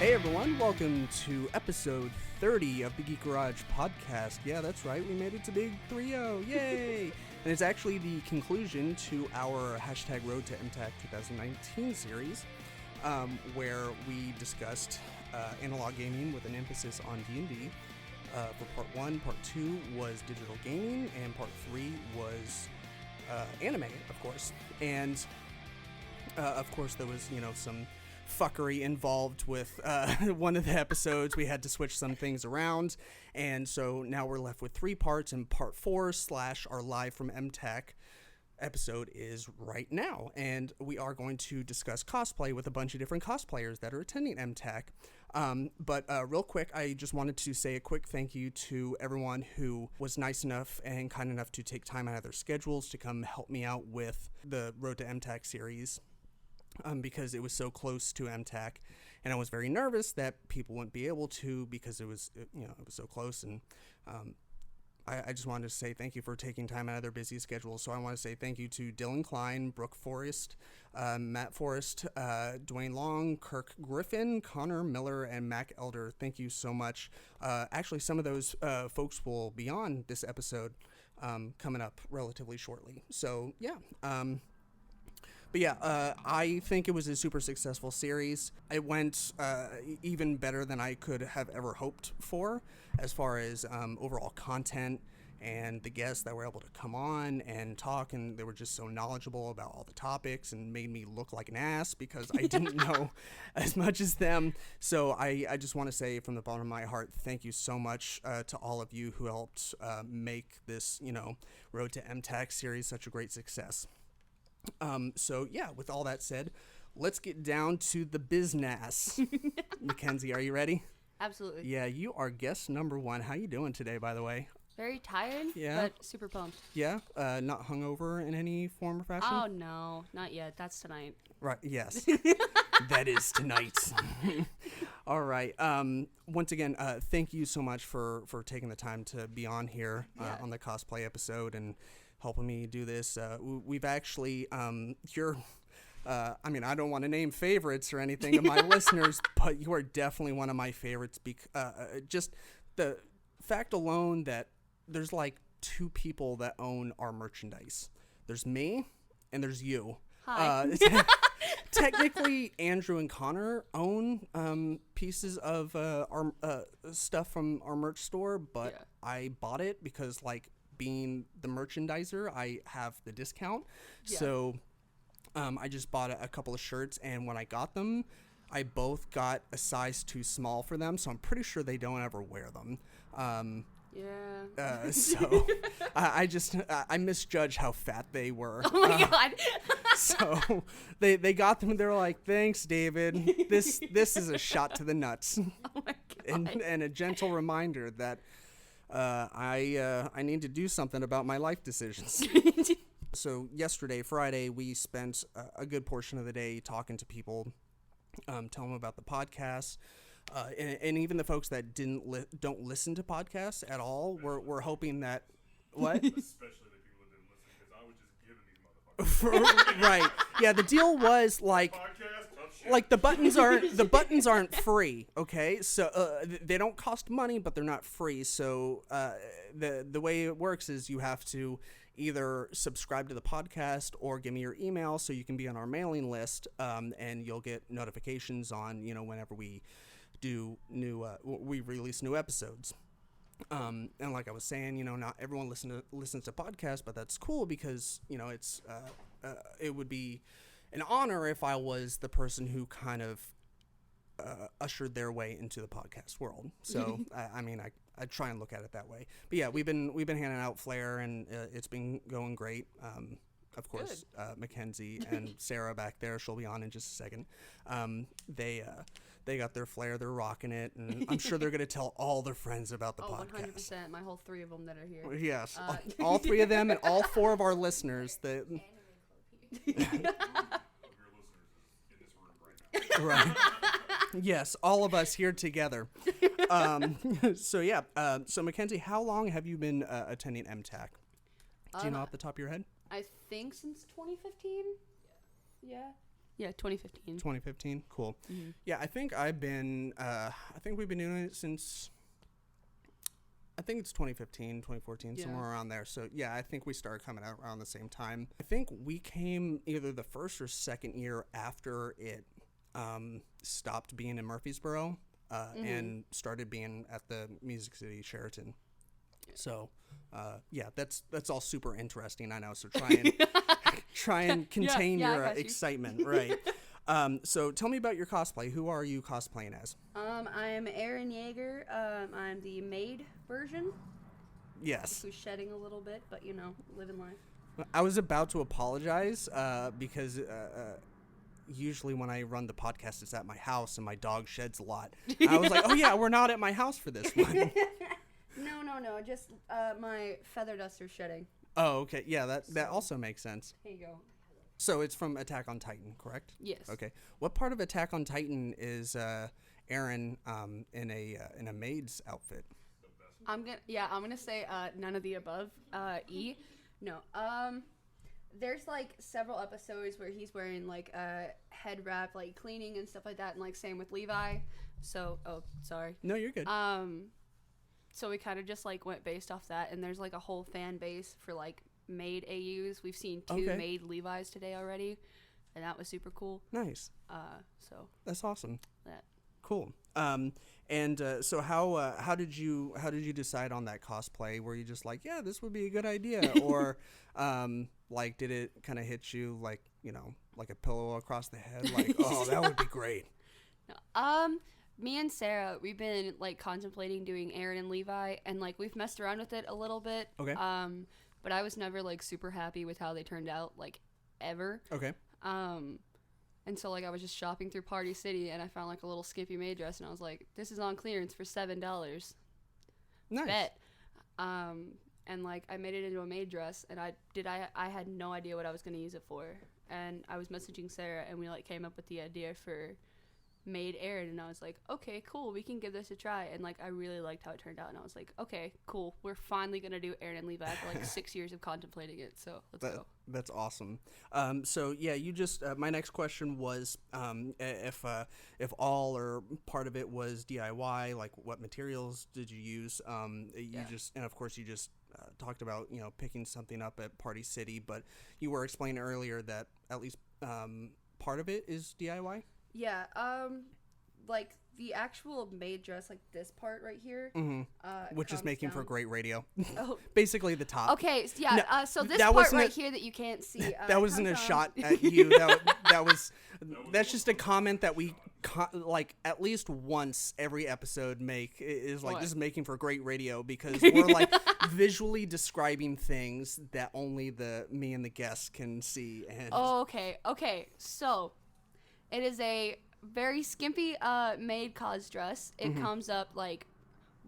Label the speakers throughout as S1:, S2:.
S1: Hey everyone, welcome to episode 30 of the Geek Garage podcast. Yeah, that's right, we made it to Big 3-0, yay! And it's actually the conclusion to our hashtag Road to MTAC 2019 series, where we discussed analog gaming with an emphasis on D&D. For part 1, part 2 was digital gaming, and part 3 was anime, of course. And, of course, there was, some fuckery involved with one of the episodes. We had to switch some things around, and so now we're left with 3 parts, and part 4 / our live from MTAC episode is right now, and we are going to discuss cosplay with a bunch of different cosplayers that are attending MTAC. But real quick, I just wanted to say a quick thank you to everyone who was nice enough and kind enough to take time out of their schedules to come help me out with the Road to MTAC series. Because it was so close to MTAC, and I was very nervous that people wouldn't be able to because it was so close. And I just wanted to say thank you for taking time out of their busy schedules. So I want to say thank you to Dylan Klein, Brooke Forrest, Matt Forrest, Dwayne Long, Kirk Griffin, Connor Miller, and Mac Elder. Thank you so much. Actually, some of those folks will be on this episode coming up relatively shortly. So yeah. But yeah, I think it was a super successful series. It went even better than I could have ever hoped for as far as overall content and the guests that were able to come on and talk, and they were just so knowledgeable about all the topics and made me look like an ass because I didn't know as much as them. So I just want to say from the bottom of my heart, thank you so much to all of you who helped make this, Road to MTAC series such a great success. So yeah, with all that said, let's get down to the business. McKenzie, are you ready?
S2: Absolutely.
S1: Yeah, you are guest number 1. How you doing today, by the way?
S2: Very tired, but super pumped.
S1: Yeah? Not hungover in any form or fashion?
S2: Oh, no, not yet. That's tonight.
S1: Right, yes. That is tonight. All right. Once again, thank you so much for taking the time to be on here on the cosplay episode and helping me do this. We've actually, I don't want to name favorites or anything of my listeners, but you are definitely one of my favorites. Just the fact alone that there's like 2 people that own our merchandise. There's me and there's you.
S2: Hi.
S1: Technically, Andrew and Connor own pieces of our stuff from our merch store, but I bought it because, being the merchandiser, I have the discount. Yeah. So I just bought a couple of shirts, and when I got them, I both got a size too small for them, so I'm pretty sure they don't ever wear them. So I misjudged how fat they were.
S2: Oh my God.
S1: So they got them and they're like, thanks, David. This is a shot to the nuts.
S2: Oh my God.
S1: And a gentle reminder that I need to do something about my life decisions. So yesterday, Friday, we spent a good portion of the day talking to people, telling them about the podcast. And even the folks that don't listen to podcasts at all, we're hoping that what?
S3: Especially the people that didn't listen, because I was just giving these motherfuckers.
S1: Right. Yeah. The deal was the buttons aren't free. Okay. So they don't cost money, but they're not free. So the way it works is you have to either subscribe to the podcast or give me your email so you can be on our mailing list, and you'll get notifications on whenever we do we release new episodes. And like I was saying, not everyone listens to podcasts, but that's cool because it's it would be an honor if I was the person who kind of ushered their way into the podcast world. So I try and look at it that way. But yeah, we've been handing out flair, and it's been going great. Of course, McKenzie and Sarah back there, she'll be on in just a second. They got their flair, they're rocking it, and I'm sure they're going to tell all their friends about the podcast.
S2: 100%, my whole 3 of them that are here.
S1: Yes, all 3 of them and all 4 of our listeners. Right. Yes, all of us here together. So Mackenzie, how long have you been attending MTAC? Do you know off the top of your head?
S2: I think since 2015. Yeah. Yeah, 2015.
S1: 2015. Cool.
S2: Mm-hmm.
S1: Yeah, I think I've been. I think we've been doing it since. I think it's 2015, 2014, somewhere around there. So yeah, I think we started coming out around the same time. I think we came either the first or second year after it stopped being in Murfreesboro and started being at the Music City Sheraton. So yeah, that's all super interesting. I know. So try and contain your excitement, right? So tell me about your cosplay. Who are you cosplaying as?
S2: I'm Aaron Yeager. I'm the maid version.
S1: Yes.
S2: Who's shedding a little bit, but living life.
S1: I was about to apologize because usually when I run the podcast, it's at my house and my dog sheds a lot. I was like, oh yeah, we're not at my house for this one.
S2: No. Just my feather duster's shedding.
S1: Oh, okay. Yeah, that also makes sense.
S2: Here you go.
S1: So it's from Attack on Titan, correct?
S2: Yes.
S1: Okay. What part of Attack on Titan is Aaron in a maid's outfit?
S2: I'm gonna say none of the above. E. No. There's like several episodes where he's wearing like a head wrap, like cleaning and stuff like that, and like same with Levi. So, sorry.
S1: No, you're good.
S2: So we kind of just like went based off that, and there's like a whole fan base for like maid AUs. We've seen 2 maid Levi's today already, and that was super cool.
S1: Nice.
S2: So
S1: that's awesome.
S2: That.
S1: Cool. So how did you decide on that cosplay? Were you just like, yeah, this would be a good idea, or like did it kind of hit you like like a pillow across the head, like oh that would be great?
S2: Me and Sarah, we've been like contemplating doing Aaron and Levi, and like we've messed around with it a little bit.
S1: Okay.
S2: But I was never like super happy with how they turned out, like ever.
S1: Okay.
S2: And so like I was just shopping through Party City, and I found like a little skimpy maid dress, and I was like, this is on clearance for $7.
S1: Nice.
S2: Bet. And like I made it into a maid dress, and I had no idea what I was gonna use it for, and I was messaging Sarah, and we like came up with the idea for maid Aaron, and I was like, okay, cool, we can give this a try. And like I really liked how it turned out, and I was like, okay, cool, we're finally gonna do Aaron and Levi after like 6 years of contemplating it, so let's go.
S1: That's awesome. So yeah, you just my next question was if all or part of it was DIY, like what materials did you use? Of course you just talked about picking something up at Party City, but you were explaining earlier that at least part of it is DIY.
S2: Yeah, like the actual maid dress, like this part right here,
S1: which is making for great radio.
S2: Oh,
S1: basically the top.
S2: Okay, yeah.
S1: No,
S2: so this part right here that you can't see.
S1: That wasn't a shot at you. That's just a comment that we like at least once every episode make is like, this is making for great radio, because we're like visually describing things that only me and the guests can see. And
S2: Okay. So it is a very skimpy maid cos dress. It comes up like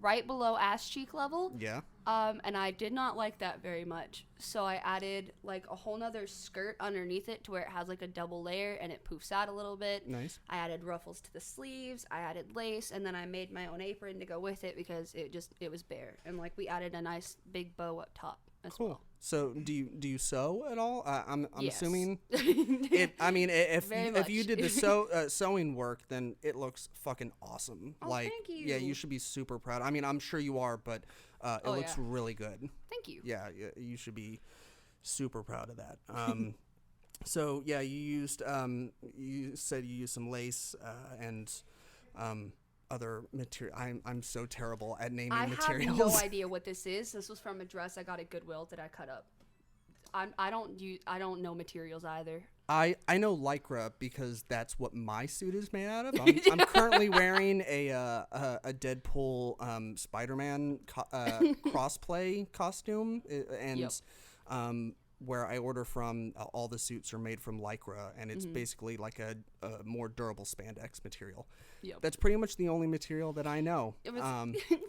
S2: right below ass cheek level.
S1: Yeah.
S2: And I did not like that very much. So I added like a whole nother skirt underneath it to where it has like a double layer and it poofs out a little bit.
S1: Nice.
S2: I added ruffles to the sleeves. I added lace, and then I made my own apron to go with it because it was bare. And like we added a nice big bow up top as well.
S1: So do you sew at all? I'm
S2: yes.
S1: assuming it. I mean, if you did the sewing work, then it looks fucking awesome.
S2: Oh,
S1: like,
S2: thank you.
S1: Yeah, you should be super proud. I mean, I'm sure you are, but it looks really good.
S2: Thank you.
S1: Yeah, you should be super proud of that. So yeah, you said you used some lace and other material. I'm so terrible at naming materials.
S2: I have no idea what this is. This was from a dress I got at Goodwill that I cut up. I don't know materials either.
S1: I know Lycra because that's what my suit is made out of. I'm currently wearing a Deadpool Spider-Man crossplay costume, and where I order from, all the suits are made from Lycra, and it's basically like a more durable spandex material.
S2: Yep.
S1: That's pretty much the only material that I know.
S2: It was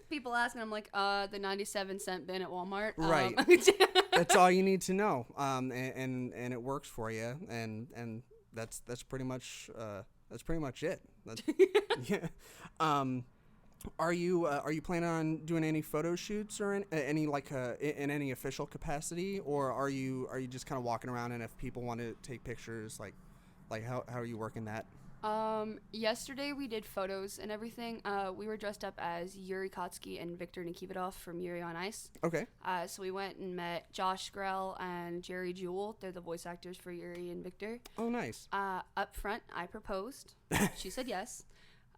S2: people asking, I'm like, the 97-cent bin at Walmart.
S1: Right. That's all you need to know. And it works for you, and that's pretty much it. Yeah. Are you planning on doing any photo shoots or any like in any official capacity, or are you just kind of walking around, and if people want to take pictures, like Like, how are you working that?
S2: Yesterday we did photos and everything. We were dressed up as Yuri Kotsky and Victor Nikiforov from Yuri on Ice.
S1: Okay.
S2: So we went and met Josh Grell and Jerry Jewell. They're the voice actors for Yuri and Victor.
S1: Oh, nice.
S2: Up front, I proposed. She said yes.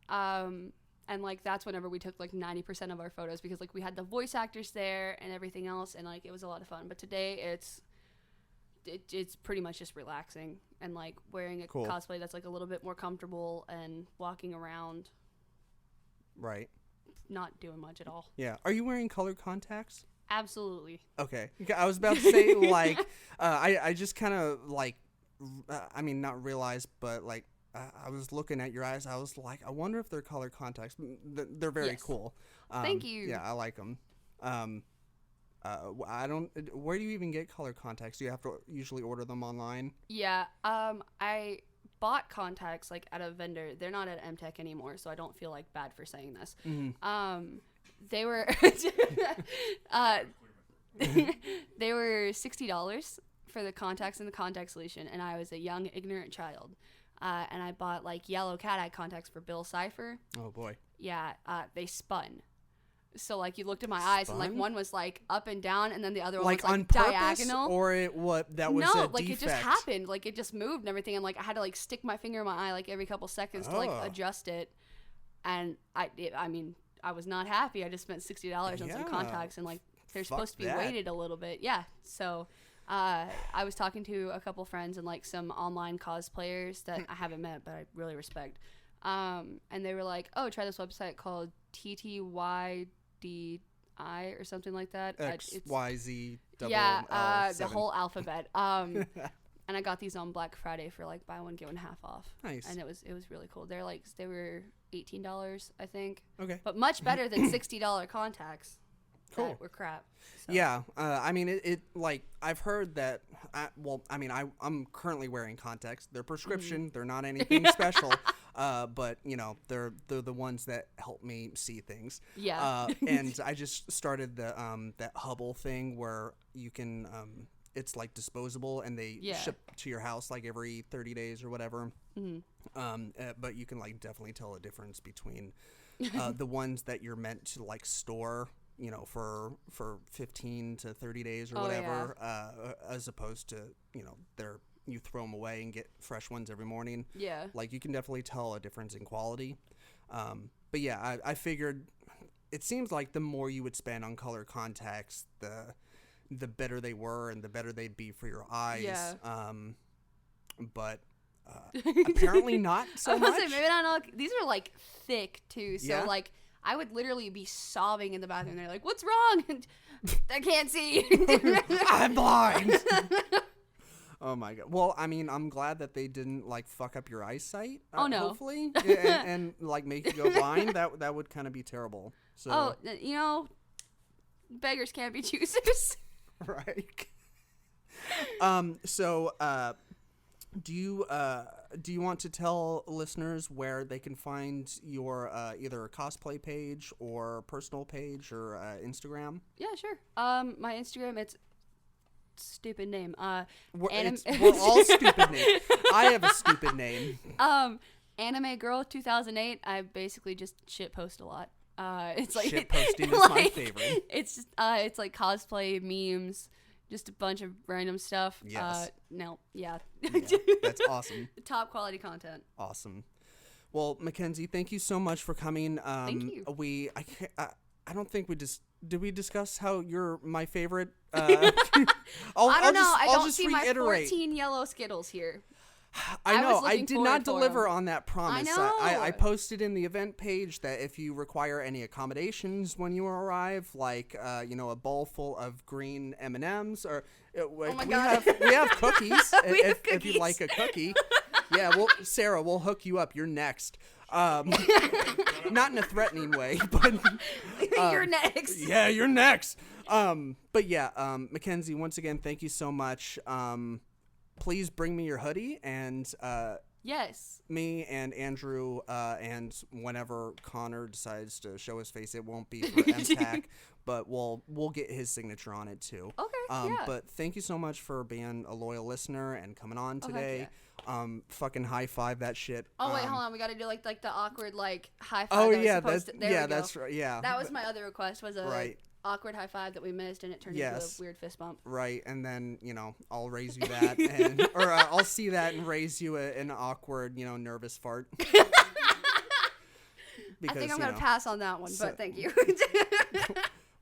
S2: And like that's whenever we took like 90% of our photos because like we had the voice actors there and everything else, and like it was a lot of fun. But today it's pretty much just relaxing and like wearing a cosplay that's like a little bit more comfortable and walking around.
S1: Right.
S2: Not doing much at all.
S1: Yeah. Are you wearing colored contacts?
S2: Absolutely.
S1: Okay. I was about to say like I just kind of like I mean not realized but like I was looking at your eyes. I was like, I wonder if they're colored contacts. They're very cool.
S2: Thank you.
S1: Yeah, I like them. I don't. Where do you even get colored contacts? Do you have to usually order them online?
S2: Yeah. I bought contacts like at a vendor. They're not at MTAC anymore, so I don't feel like bad for saying this.
S1: Mm-hmm.
S2: They were they were $60 for the contacts and the contact solution, and I was a young, ignorant child. And I bought like yellow cat eye contacts for Bill Cipher.
S1: Oh boy.
S2: Yeah. They spun. So like you looked at my eyes and like one was like up and down and then the other one was like
S1: on purpose,
S2: diagonal.
S1: Or it what that was
S2: no,
S1: a
S2: like
S1: defect?
S2: It just happened. Like it just moved and everything, and like I had to like stick my finger in my eye like every couple seconds to like adjust it. And I mean I was not happy. I just spent $60 on some contacts and like they're supposed to be weighted a little bit. Yeah. So I was talking to a couple friends and like some online cosplayers that I haven't met but I really respect. And they were like, "Oh, try this website called TTYDI or something like that."
S1: XYZ.
S2: The whole alphabet. And I got these on Black Friday for like buy one get one half off.
S1: Nice.
S2: And it was really cool. They were $18, I think.
S1: Okay.
S2: But much better than $60 contacts.
S1: Cool.
S2: That were crap. So.
S1: Yeah. I mean, it like I've heard that. I'm currently wearing contacts. They're prescription. They're not anything special. But you know, they're the ones that help me see things.
S2: Yeah.
S1: And I just started the that Hubble thing where you can it's like disposable and they ship to your house like every 30 days or whatever. But you can like definitely tell a difference between the ones that you're meant to like store, you know, for 15 to 30 days or whatever, as opposed to, you know, you throw them away and get fresh ones every morning. Yeah. Like you can definitely tell a difference in quality. But yeah, I figured it seems like the more you would spend on color contacts, the better they were and the better they'd be for your eyes. Yeah. But apparently not so much.
S2: Say, maybe not all, these are like thick too. So like I would literally be sobbing in the bathroom. They're like, "What's wrong?" And I can't see.
S1: I'm blind. Oh my god. Well, I mean, I'm glad that they didn't like fuck up your eyesight.
S2: Oh no.
S1: Hopefully, and like make you go blind. That would kind of be terrible. So.
S2: Oh, you know, beggars can't be choosers.
S1: Right. So, do you want to tell listeners where they can find your either cosplay page or personal page or Instagram?
S2: Yeah, sure. My Instagram, it's stupid name.
S1: We're all stupid names. I have a stupid name.
S2: Anime Girl 2008. I basically just shit post a lot. It's like
S1: shit posting is my favorite.
S2: It's just it's like cosplay memes, just a bunch of random stuff.
S1: Yes.
S2: Yeah.
S1: That's awesome.
S2: Top quality content.
S1: Awesome. Well, McKenzie, thank you so much for coming.
S2: Thank you.
S1: I don't think did we discuss how you're my favorite?
S2: I don't know. I don't see
S1: reiterate.
S2: my 14 yellow Skittles here.
S1: I know. I did not deliver on that promise.
S2: I know.
S1: I posted in the event page that if you require any accommodations when you arrive, like a bowl full of green M&Ms, or we have cookies. If you'd like a cookie, yeah. Well, Sarah, we'll hook you up. You're next. Not in a threatening way, but
S2: you're next.
S1: Yeah, you're next. But yeah, McKenzie, once again, thank you so much. Please bring me your hoodie, and
S2: yes,
S1: me and Andrew, and whenever Connor decides to show his face, it won't be for MTAC, but we'll get his signature on it too.
S2: Okay.
S1: But thank you so much for being a loyal listener and coming on today. fucking high five that shit.
S2: Oh wait, hold on. We got to do like the awkward high five.
S1: Oh
S2: that was
S1: yeah,
S2: supposed
S1: that's
S2: to, there we go.
S1: that's right. Yeah,
S2: That was my other request. Was a
S1: right.
S2: awkward high five that we missed, and it turned into a weird fist bump.
S1: Right, and then I'll raise you that, and or I'll see that and raise you an awkward nervous fart. Because,
S2: I think I'm gonna pass on that one, but thank you.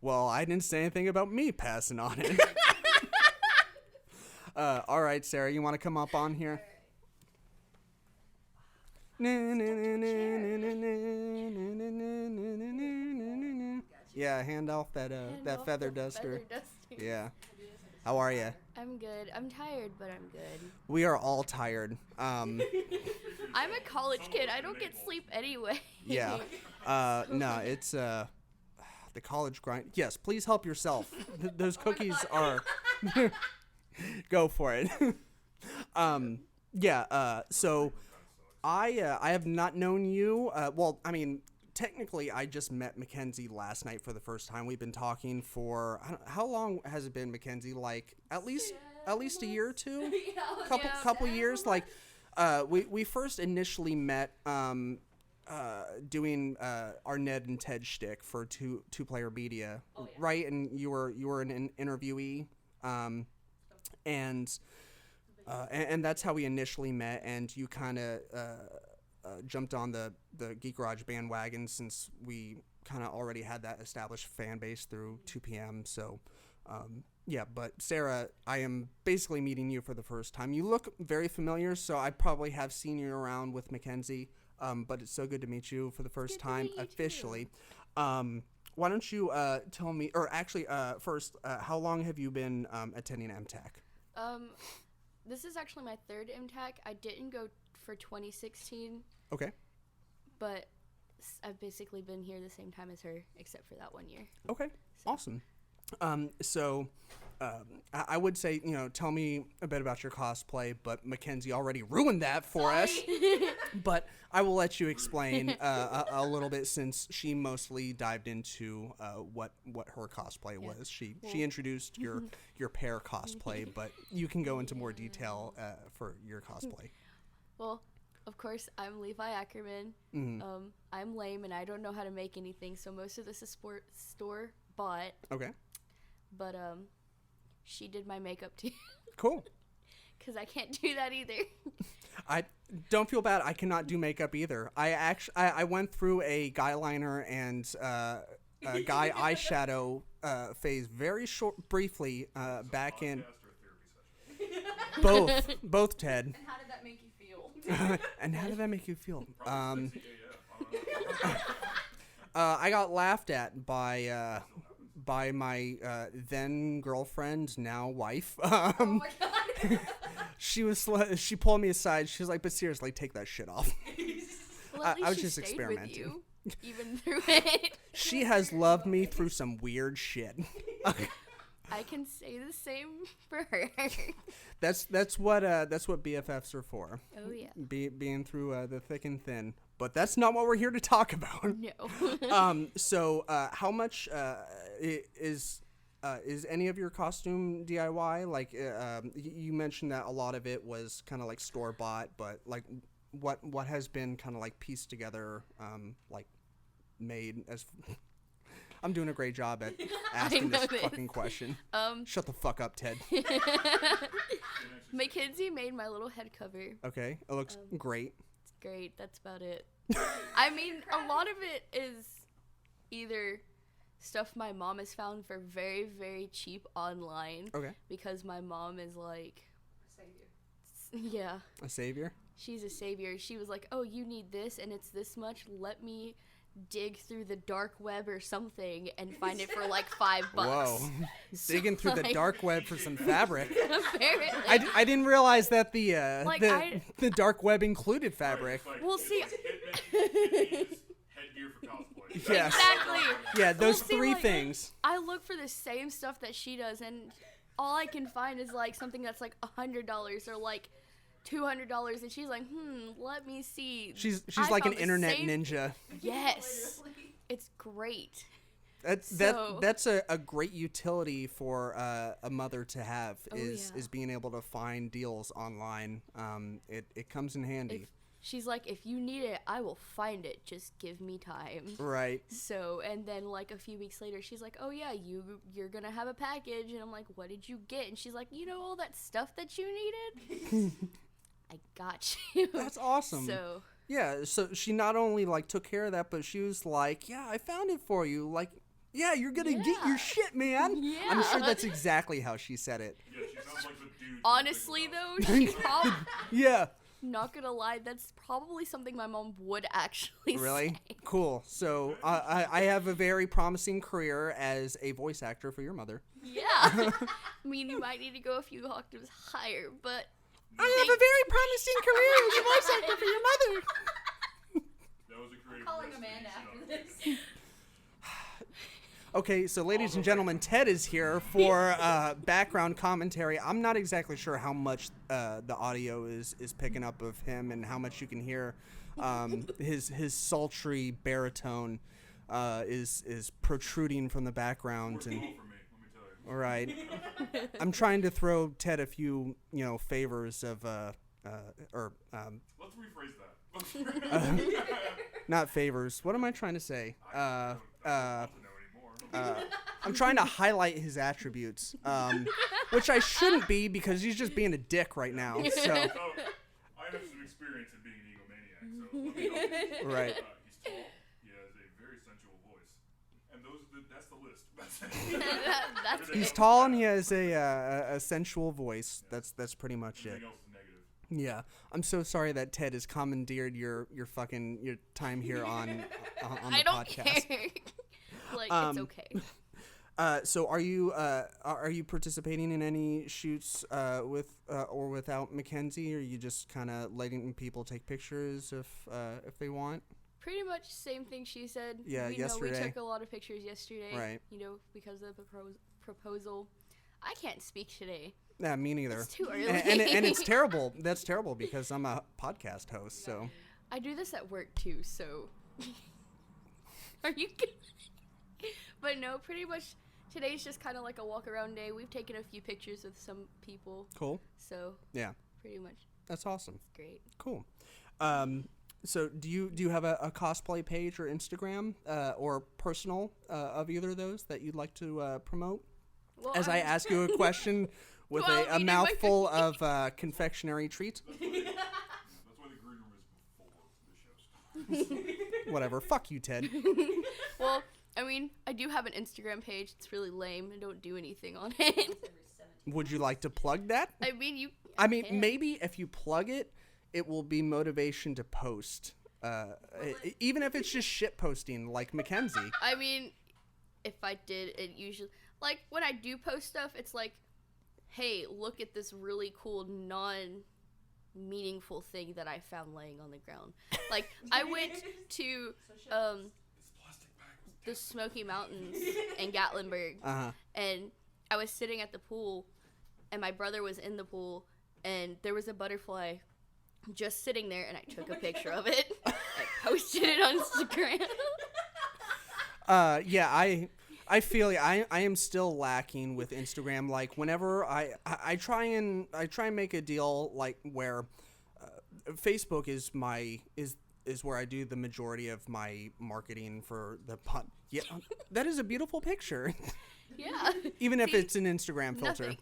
S1: Well, I didn't say anything about me passing on it. All right, Sarah, you want to come up on here? Yeah, hand off that feather duster. Yeah. How are you?
S2: I'm good. I'm tired, but I'm good.
S1: We are all tired.
S2: I'm a college kid. I don't get sleep anyway.
S1: Yeah. No, it's the college grind. Yes, please help yourself. Those cookies are. Go for it. Yeah. So I have not known you. Well, I mean, technically, I just met McKenzie last night for the first time. We've been talking for how long has it been, McKenzie? Like at least a year or two. Couple years. Like we first initially met doing our Ned and Ted shtick for two player media, right? And you were an interviewee, and that's how we initially met. And you kind of jumped on the Geek Garage bandwagon since we kind of already had that established fan base through 2 p.m. So, yeah, but Sarah, I am basically meeting you for the first time. You look very familiar, so I probably have seen you around with McKenzie, but it's so good to meet you for the first time officially. Why don't you tell me, or actually, first, how long have you been attending MTAC?
S2: This is actually my third MTAC. I didn't go for 2016.
S1: Okay.
S2: But I've basically been here the same time as her, except for that 1 year.
S1: Okay. So. Awesome. So I would say, tell me a bit about your cosplay, but McKenzie already ruined that for us. But I will let you explain a little bit since she mostly dived into what her cosplay was. She introduced your pair cosplay, but you can go into more detail for your cosplay.
S2: Well, of course, I'm Levi Ackerman.
S1: Mm-hmm.
S2: I'm lame, and I don't know how to make anything, so most of this is store bought.
S1: Okay.
S2: But she did my makeup too.
S1: Cool.
S2: Because I can't do that either.
S1: I don't feel bad. I cannot do makeup either. I went through a guy liner and a guy eyeshadow phase briefly back in. Both, Ted.
S2: And how did that make you feel?
S1: And how did that make you feel? I got laughed at by my then girlfriend, now wife.
S2: Oh my god.
S1: She pulled me aside. She was like, "But seriously, take that shit off."
S2: Well, at least
S1: I was
S2: she
S1: just
S2: stayed
S1: experimenting.
S2: With you, even through it.
S1: She has loved me through some weird shit.
S2: I can say the same for her.
S1: That's what BFFs are for.
S2: Oh yeah.
S1: Being through the thick and thin. But that's not what we're here to talk about.
S2: No.
S1: So how much is any of your costume DIY? Like you mentioned that a lot of it was kind of like store bought, but like what has been kind of like pieced together, like made as. I'm doing a great job at asking this fucking question. Shut the fuck up, Ted.
S2: McKenzie made my little head cover.
S1: Okay, it looks great.
S2: It's great. That's about it. I mean, a lot of it is either stuff my mom has found for very, very cheap online.
S1: Okay.
S2: Because my mom is like...
S4: A savior.
S2: Yeah.
S1: A savior?
S2: She's a savior. She was like, oh, you need this, and it's this much. Let me dig through the dark web or something and find it for like $5.
S1: Whoa.
S2: So,
S1: digging through the dark web for some fabric.
S2: Apparently.
S1: I didn't realize that the the dark web included fabric.
S2: We'll see.
S3: Headgear for cosplay.
S1: Yes.
S2: Exactly.
S1: Yeah, those
S2: Well, see,
S1: three
S2: like,
S1: things.
S2: I look for the same stuff that she does, and all I can find is like something that's like $100 or like $200, and she's like, let me see.
S1: She's
S2: I
S1: like an
S2: found the
S1: internet
S2: same-
S1: ninja.
S2: Yes. It's great.
S1: That's a great utility for a mother to have is being able to find deals online. It comes in handy.
S2: She's like, if you need it, I will find it. Just give me time.
S1: Right.
S2: So, and then like a few weeks later, she's like, oh yeah, you're gonna have a package, and I'm like, what did you get? And she's like, all that stuff that you needed. I got you.
S1: That's awesome.
S2: So.
S1: Yeah. So she not only like took care of that, but she was like, yeah, I found it for you. Like, yeah, you're gonna get your shit, man.
S2: Yeah.
S1: I'm sure that's exactly how she said it.
S3: Yeah, she sounds like the dude.
S2: Honestly, though, she probably.
S1: Yeah.
S2: Not gonna lie, that's probably something my mom would actually
S1: Really?
S2: say.
S1: Cool. So I have a very promising career as a voice actor for your mother.
S2: Yeah. I mean, you might need to go a few octaves higher, but...
S1: I have a very promising career as a voice actor for your mother.
S3: That was a creative
S4: Calling
S3: risk
S4: Amanda
S3: that you
S4: after
S3: should
S4: this.
S1: Okay, so ladies and gentlemen, Ted is here for background commentary. I'm not exactly sure how much the audio is picking up of him and how much you can hear. His sultry baritone is protruding from the background. And
S3: Cool for me, let me tell you.
S1: all right, I'm trying to throw Ted a few favors of
S3: Let's rephrase that.
S1: not favors. What am I trying to say?
S3: I don't know anymore.
S1: I'm trying to highlight his attributes, which I shouldn't be because he's just being a dick right now. So,
S3: So, I have some experience in being an egomaniac, so let me help you.
S1: right.
S3: He's tall, he has a very sensual voice, and that's the list. That's it.
S2: That's
S1: He's
S2: it.
S1: tall and he has a sensual voice. That's pretty much it.
S3: Everything else is negative.
S1: Yeah, I'm so sorry that Ted has commandeered your time here on the
S2: I don't
S1: podcast.
S2: care. Like, it's okay.
S1: So are you participating in any shoots with or without McKenzie, or are you just kind of letting people take pictures if they want?
S2: Pretty much same thing she said.
S1: Yeah,
S2: we
S1: yesterday.
S2: We took a lot of pictures yesterday.
S1: Right.
S2: Because of the proposal. I can't speak today.
S1: Yeah, me neither.
S2: It's too early.
S1: And it's terrible. That's terrible because I'm a podcast host. So
S2: I do this at work too, so. Are you kidding? But no, pretty much today's just kind of like a walk around day. We've taken a few pictures with some people.
S1: cool.
S2: So
S1: Yeah,
S2: pretty much
S1: that's awesome.
S2: it's great.
S1: Cool. So do you have a cosplay page or Instagram or personal of either of those that you'd like to promote?
S2: Well,
S1: As I ask you a question with
S2: Well,
S1: a
S2: you know
S1: mouthful of confectionery treats.
S3: That's why the green room is full of the show.
S1: Whatever. Fuck you, Ted.
S2: Well, I mean, I do have an Instagram page. It's really lame. I don't do anything on it.
S1: Would you like to plug that?
S2: I mean, you.
S1: I mean,
S2: can.
S1: maybe if you plug it, it will be motivation to post. Even if it's just shit posting like McKenzie.
S2: I mean, if I did, it usually like when I do post stuff, it's like, hey, look at this really cool non-meaningful thing that I found laying on the ground. Like I went to
S3: This plastic bag was
S2: the Smoky Mountains in Gatlinburg, and I was sitting at the pool, and my brother was in the pool, and there was a butterfly just sitting there, and I took a picture of it. I posted it on Instagram.
S1: Yeah, I feel I am still lacking with Instagram. Like whenever I try and make a deal like where Facebook is where I do the majority of my marketing for the pod. Yeah, that is a beautiful picture.
S2: Yeah.
S1: Even if
S2: See,
S1: it's an Instagram filter.
S2: Nothing.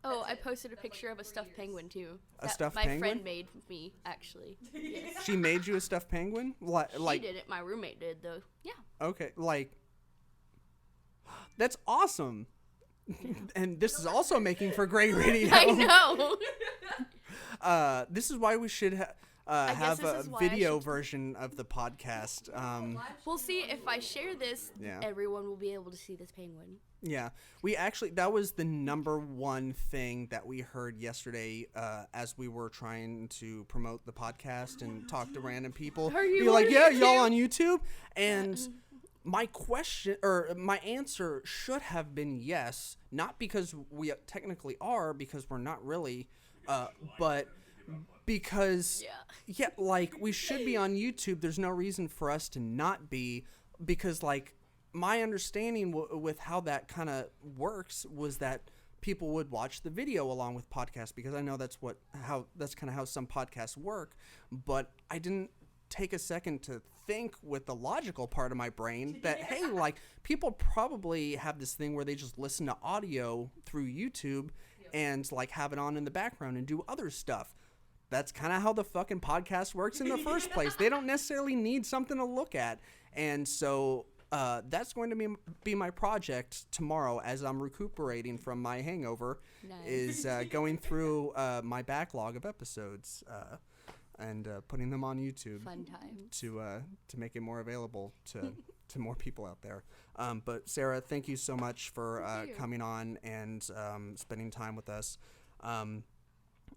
S2: Oh, I posted a picture of a stuffed penguin too.
S1: A stuffed
S2: my
S1: penguin?
S2: friend made me actually. Yes.
S1: She made you a stuffed penguin?
S2: She didn't. My roommate did though. Yeah.
S1: Okay, that's awesome. And this is also making for great radio.
S2: I know.
S1: This is why we should have
S2: this
S1: a
S2: is why I
S1: video
S2: should-
S1: version of the podcast.
S2: We'll see if I share this.
S1: Yeah.
S2: Everyone will be able to see this penguin.
S1: Yeah, that was the number one thing that we heard yesterday as we were trying to promote the podcast and talk to random people.
S2: Are you
S1: Be like,
S2: on
S1: yeah,
S2: YouTube?"
S1: y'all on YouTube? And my answer should have been yes, not because we technically are, because we're not really, but because we should be on YouTube. There's no reason for us to not be, because my understanding with how that kind of works was that people would watch the video along with podcasts, because I know that's kind of how some podcasts work. But I didn't take a second to think with the logical part of my brain that, hey, like, people probably have this thing where they just listen to audio through YouTube and like have it on in the background and do other stuff. That's kind of how the fucking podcast works in the first place. They don't necessarily need something to look at. And so that's going to be my project tomorrow as I'm recuperating from my hangover. Nice. Is going through my backlog of episodes and putting them on YouTube.
S2: Fun time.
S1: To make it more available to more people out there. But Sarah, thank you so much for coming on and spending time with us.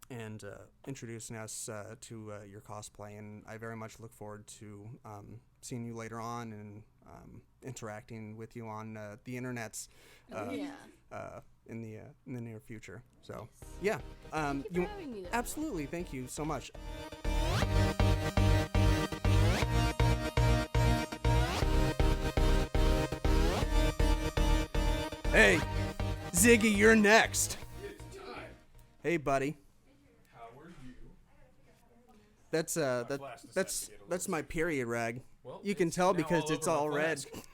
S1: And introducing us to your cosplay, and I very much look forward to seeing you later on and interacting with you on the internets in the near future. So yeah,
S2: thank you for having me,
S1: absolutely, thank you so much. Hey, Ziggy, you're next.
S5: It's time.
S1: Hey, buddy.
S5: How are you?
S1: That's my period rag.
S5: Well,
S1: you can tell because
S5: all
S1: it's
S5: over
S1: all
S5: my
S1: red.
S5: flask.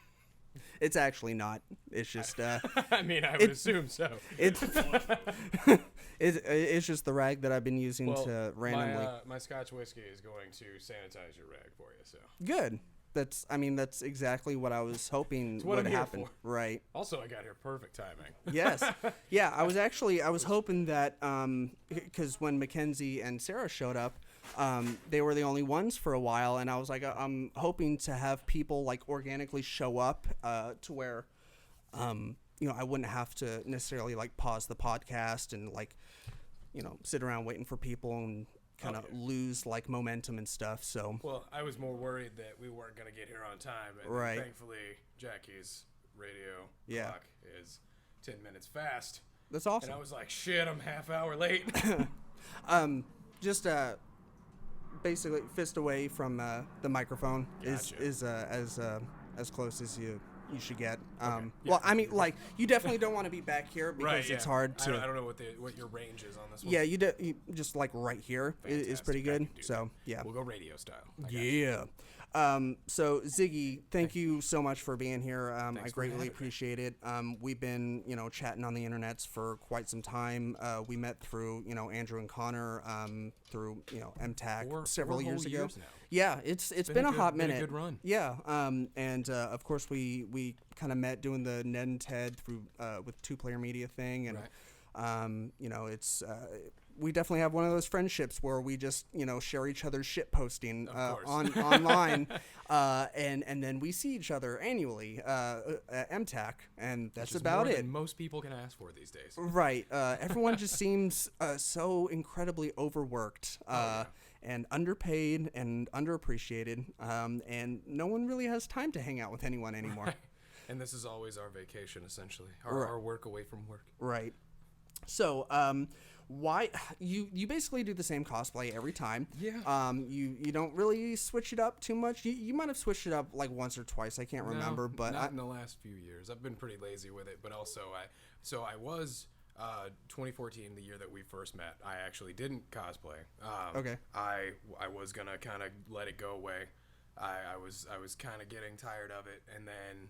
S1: It's actually not. It's just
S5: I mean, I would assume so.
S1: It's it's just the rag that I've been using to randomly.
S5: My Scotch whiskey is going to sanitize your rag for you. So
S1: good. That's exactly what I was hoping
S5: it's what
S1: would
S5: I'm here
S1: happen.
S5: for.
S1: Right.
S5: Also, I got here perfect timing.
S1: Yes. Yeah. I was hoping that because when McKenzie and Sarah showed up, they were the only ones for a while, and I was like, I'm hoping to have people like organically show up to where, I wouldn't have to necessarily like pause the podcast and like, sit around waiting for people and kind of lose like momentum and stuff. So
S5: well, I was more worried that we weren't going to get here on time, and
S1: right.
S5: Thankfully Jackie's radio clock is 10 minutes fast.
S1: That's awesome.
S5: And I was like, shit, I'm half hour late.
S1: Just basically fist away from the microphone.
S5: Gotcha.
S1: is as close as you should get.
S5: Okay.
S1: Well, I mean, like, you definitely don't want to be back here because
S5: right,
S1: it's hard to.
S5: I don't know what your range is on this one.
S1: Yeah, you just like right here is pretty good. So yeah,
S5: we'll go radio style.
S1: Yeah. So Ziggy, thank you so much for being here. I greatly appreciate it. We've been, chatting on the internets for quite some time. We met through, Andrew and Connor, through, MTAC several years ago.
S5: Now.
S1: Yeah, it's been a hot minute.
S5: Been a good run.
S1: Yeah. And of course we kind of met doing the Ned and Ted through with 2-Player Media thing, and
S5: right.
S1: it's we definitely have one of those friendships where we just share each other's shit posting online, and then we see each other annually at MTAC, and that's about
S5: more
S1: it.
S5: Than most people can ask for these days.
S1: Right. Everyone just seems so incredibly overworked. And underpaid and underappreciated, and no one really has time to hang out with anyone anymore.
S5: Right. And this is always our vacation, essentially, our work away from work.
S1: Right. So, why you basically do the same cosplay every time?
S5: Yeah.
S1: You don't really switch it up too much. You might have switched it up like once or twice. I can't remember, but
S5: not in the last few years. I've been pretty lazy with it, but also I was. 2014, the year that we first met, I actually didn't cosplay.
S1: Okay.
S5: I was gonna kind of let it go away. I was kind of getting tired of it, and then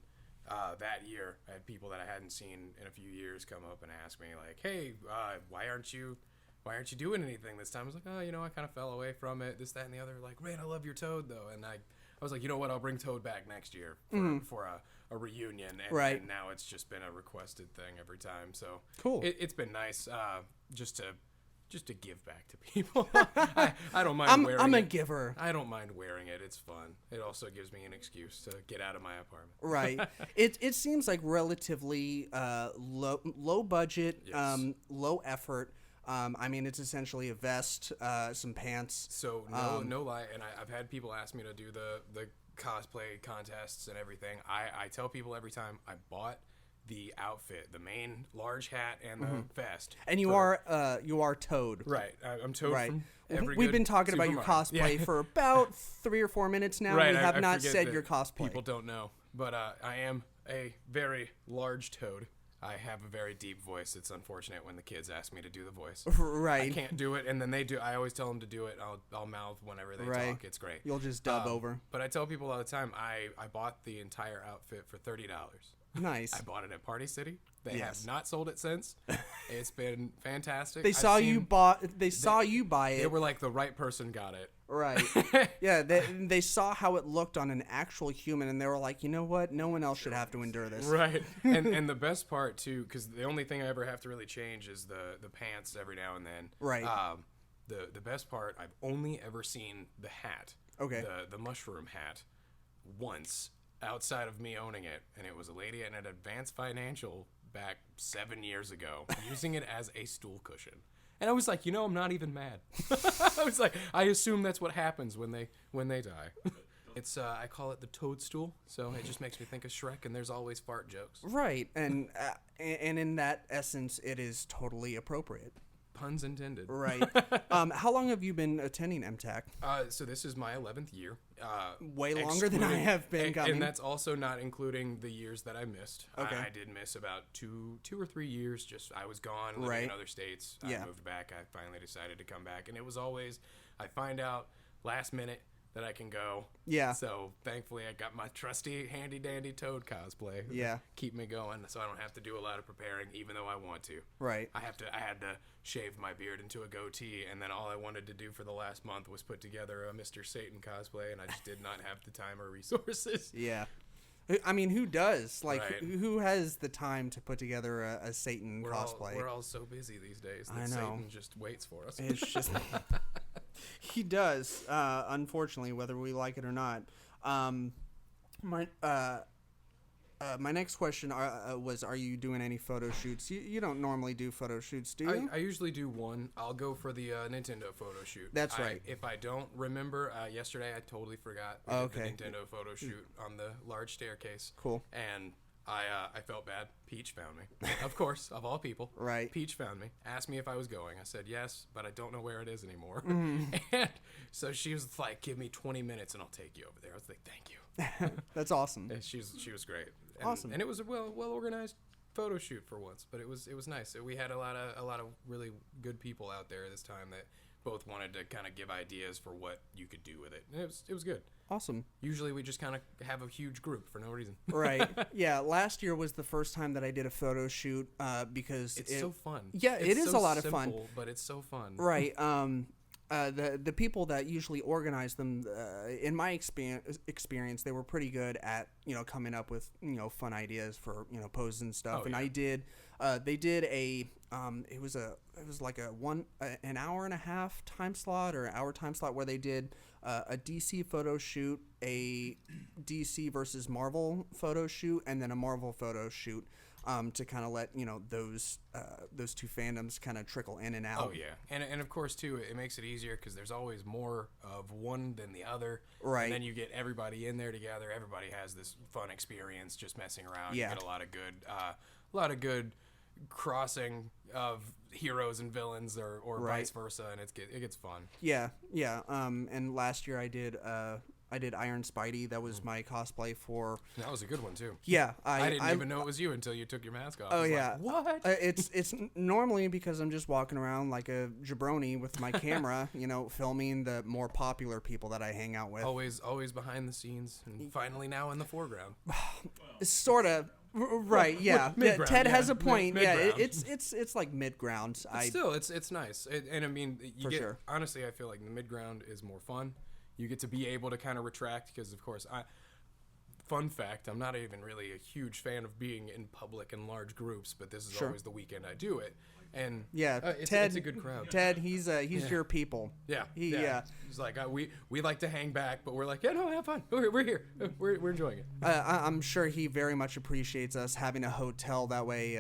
S5: that year I had people that I hadn't seen in a few years come up and ask me like, "Hey, why aren't you doing anything this time?" I was like, "Oh, I kind of fell away from it. This, that, and the other." Like, "Man, I love your Toad though," and I was like, "You know what? I'll bring Toad back next year for a reunion." And,
S1: right.
S5: And now it's just been a requested thing every time. So
S1: cool.
S5: It's been nice just to give back to people. I don't mind wearing it.
S1: I'm a giver.
S5: I don't mind wearing it. It's fun. It also gives me an excuse to get out of my apartment.
S1: Right. It seems like relatively low budget,
S5: Yes.
S1: low effort. I mean, it's essentially a vest, some pants.
S5: So no lie, and I've had people ask me to do the cosplay contests and everything. I tell people every time I bought the outfit, the main large hat and the vest.
S1: And you are Toad.
S5: Right. I'm Toad.
S1: Right.
S5: From every
S1: We've
S5: good
S1: been talking about
S5: Super
S1: your
S5: Mario.
S1: cosplay
S5: Yeah.
S1: for about 3 or 4 minutes now.
S5: Right.
S1: We have
S5: I
S1: not
S5: forget
S1: said
S5: that
S1: your cosplay.
S5: People don't know, but I am a very large toad. I have a very deep voice. It's unfortunate when the kids ask me to do the voice.
S1: Right.
S5: I can't do it, and then they do. I always tell them to do it. I'll mouth whenever they talk. It's great.
S1: You'll just dub over.
S5: But I tell people all the time, I bought the entire outfit for $30.
S1: Nice.
S5: I bought it at Party City. They
S1: Yes.
S5: have not sold it since. It's been fantastic.
S1: They saw you buy it.
S5: They were like, the right person got it.
S1: Right. Yeah, they saw how it looked on an actual human, and they were like, you know what? No one else should have to endure this.
S5: Right. And the best part, too, because the only thing I ever have to really change is the pants every now and then.
S1: Right.
S5: The best part, I've only ever seen the hat.
S1: Okay.
S5: The mushroom hat once outside of me owning it, and it was a lady at an Advanced Financial back 7 years ago using it as a stool cushion. And I was like, I'm not even mad. I was like, I assume that's what happens when they die. It's I call it the toadstool, so it just makes me think of Shrek, and there's always fart jokes.
S1: Right, and in that essence, it is totally appropriate.
S5: Puns intended.
S1: Right. How long have you been attending MTAC?
S5: So this is my 11th year.
S1: Way longer than I have been coming.
S5: And that's also not including the years that I missed.
S1: Okay.
S5: I did miss about two or 3 years. Just I was gone living in other states. I moved back. I finally decided to come back, and it was always I find out last minute that I can go.
S1: Yeah.
S5: So thankfully I got my trusty handy dandy toad cosplay.
S1: Yeah.
S5: Keep me going, so I don't have to do a lot of preparing, even though I want to.
S1: Right.
S5: I had to shave my beard into a goatee, and then all I wanted to do for the last month was put together a Mr. Satan cosplay, and I just did not have the time or resources.
S1: Yeah. I mean, who does? Like,
S5: Right.
S1: who has the time to put together a Satan cosplay?
S5: We're all so busy these days that
S1: I know.
S5: Satan just waits for us.
S1: It's just he does, unfortunately, whether we like it or not. My next question was, are you doing any photo shoots? You don't normally do photo shoots, do you?
S5: I usually do one. I'll go for the Nintendo photo shoot.
S1: That's right.
S5: If I don't remember, yesterday I totally forgot. We did the Nintendo photo shoot on the large staircase.
S1: Cool.
S5: And I felt bad. Peach found me. Of course, of all people.
S1: Right.
S5: Peach found me. Asked me if I was going. I said yes, but I don't know where it is anymore.
S1: Mm-hmm.
S5: And so she was like, give me 20 minutes and I'll take you over there. I was like, thank you.
S1: That's awesome.
S5: And she was great. And,
S1: Awesome.
S5: And it was a well organized photo shoot for once, but it was nice. We had a lot of really good people out there this time that both wanted to kind of give ideas for what you could do with it. And it was good.
S1: Awesome.
S5: Usually we just kind of have a huge group for no reason.
S1: Right. Yeah. Last year was the first time that I did a photo shoot because
S5: It's so fun.
S1: Yeah,
S5: it's
S1: it is
S5: so
S1: a lot of fun.
S5: simple, but it's so fun.
S1: Right. The people that usually organize them, in my experience, they were pretty good at coming up with fun ideas for poses and stuff.
S5: Oh,
S1: and
S5: yeah.
S1: I did. They did it was like an hour and a half time slot or hour time slot where they did a DC photo shoot, a DC versus Marvel photo shoot, and then a Marvel photo shoot. To kind of let those two fandoms kind of trickle in and out.
S5: Oh yeah, and of course too, it makes it easier because there's always more of one than the other.
S1: Right.
S5: And then you get everybody in there together. Everybody has this fun experience just messing around.
S1: Yeah.
S5: You get a lot of good crossing of heroes and villains or
S1: Right.
S5: vice versa, and it gets fun.
S1: Yeah. And last year I did Iron Spidey. That was my cosplay for.
S5: That was a good one too.
S1: Yeah,
S5: I didn't even know it was you until you took your mask off.
S1: Oh
S5: I was
S1: yeah.
S5: like, what?
S1: It's normally because I'm just walking around like a jabroni with my camera, filming the more popular people that I hang out with.
S5: Always behind the scenes, and finally now in the foreground.
S1: Sort of. Right, yeah.
S5: Mid-ground,
S1: Ted
S5: yeah.
S1: has a point. Yeah,
S5: Mid-ground.
S1: it's like mid-ground.
S5: But still, it's nice, and I mean,
S1: For sure.
S5: Honestly, I feel like the mid-ground is more fun. You get to be able to kind of retract because, of course, fun fact, I'm not even really a huge fan of being in public in large groups, but this is
S1: Sure.
S5: always the weekend I do it. And
S1: Yeah,
S5: it's
S1: Ted.
S5: a good crowd.
S1: Ted, he's your people.
S5: Yeah,
S1: Yeah.
S5: He's like, we like to hang back, but we're like, yeah, no, have fun. We're here. We're enjoying it.
S1: I'm sure he very much appreciates us having a hotel. That way,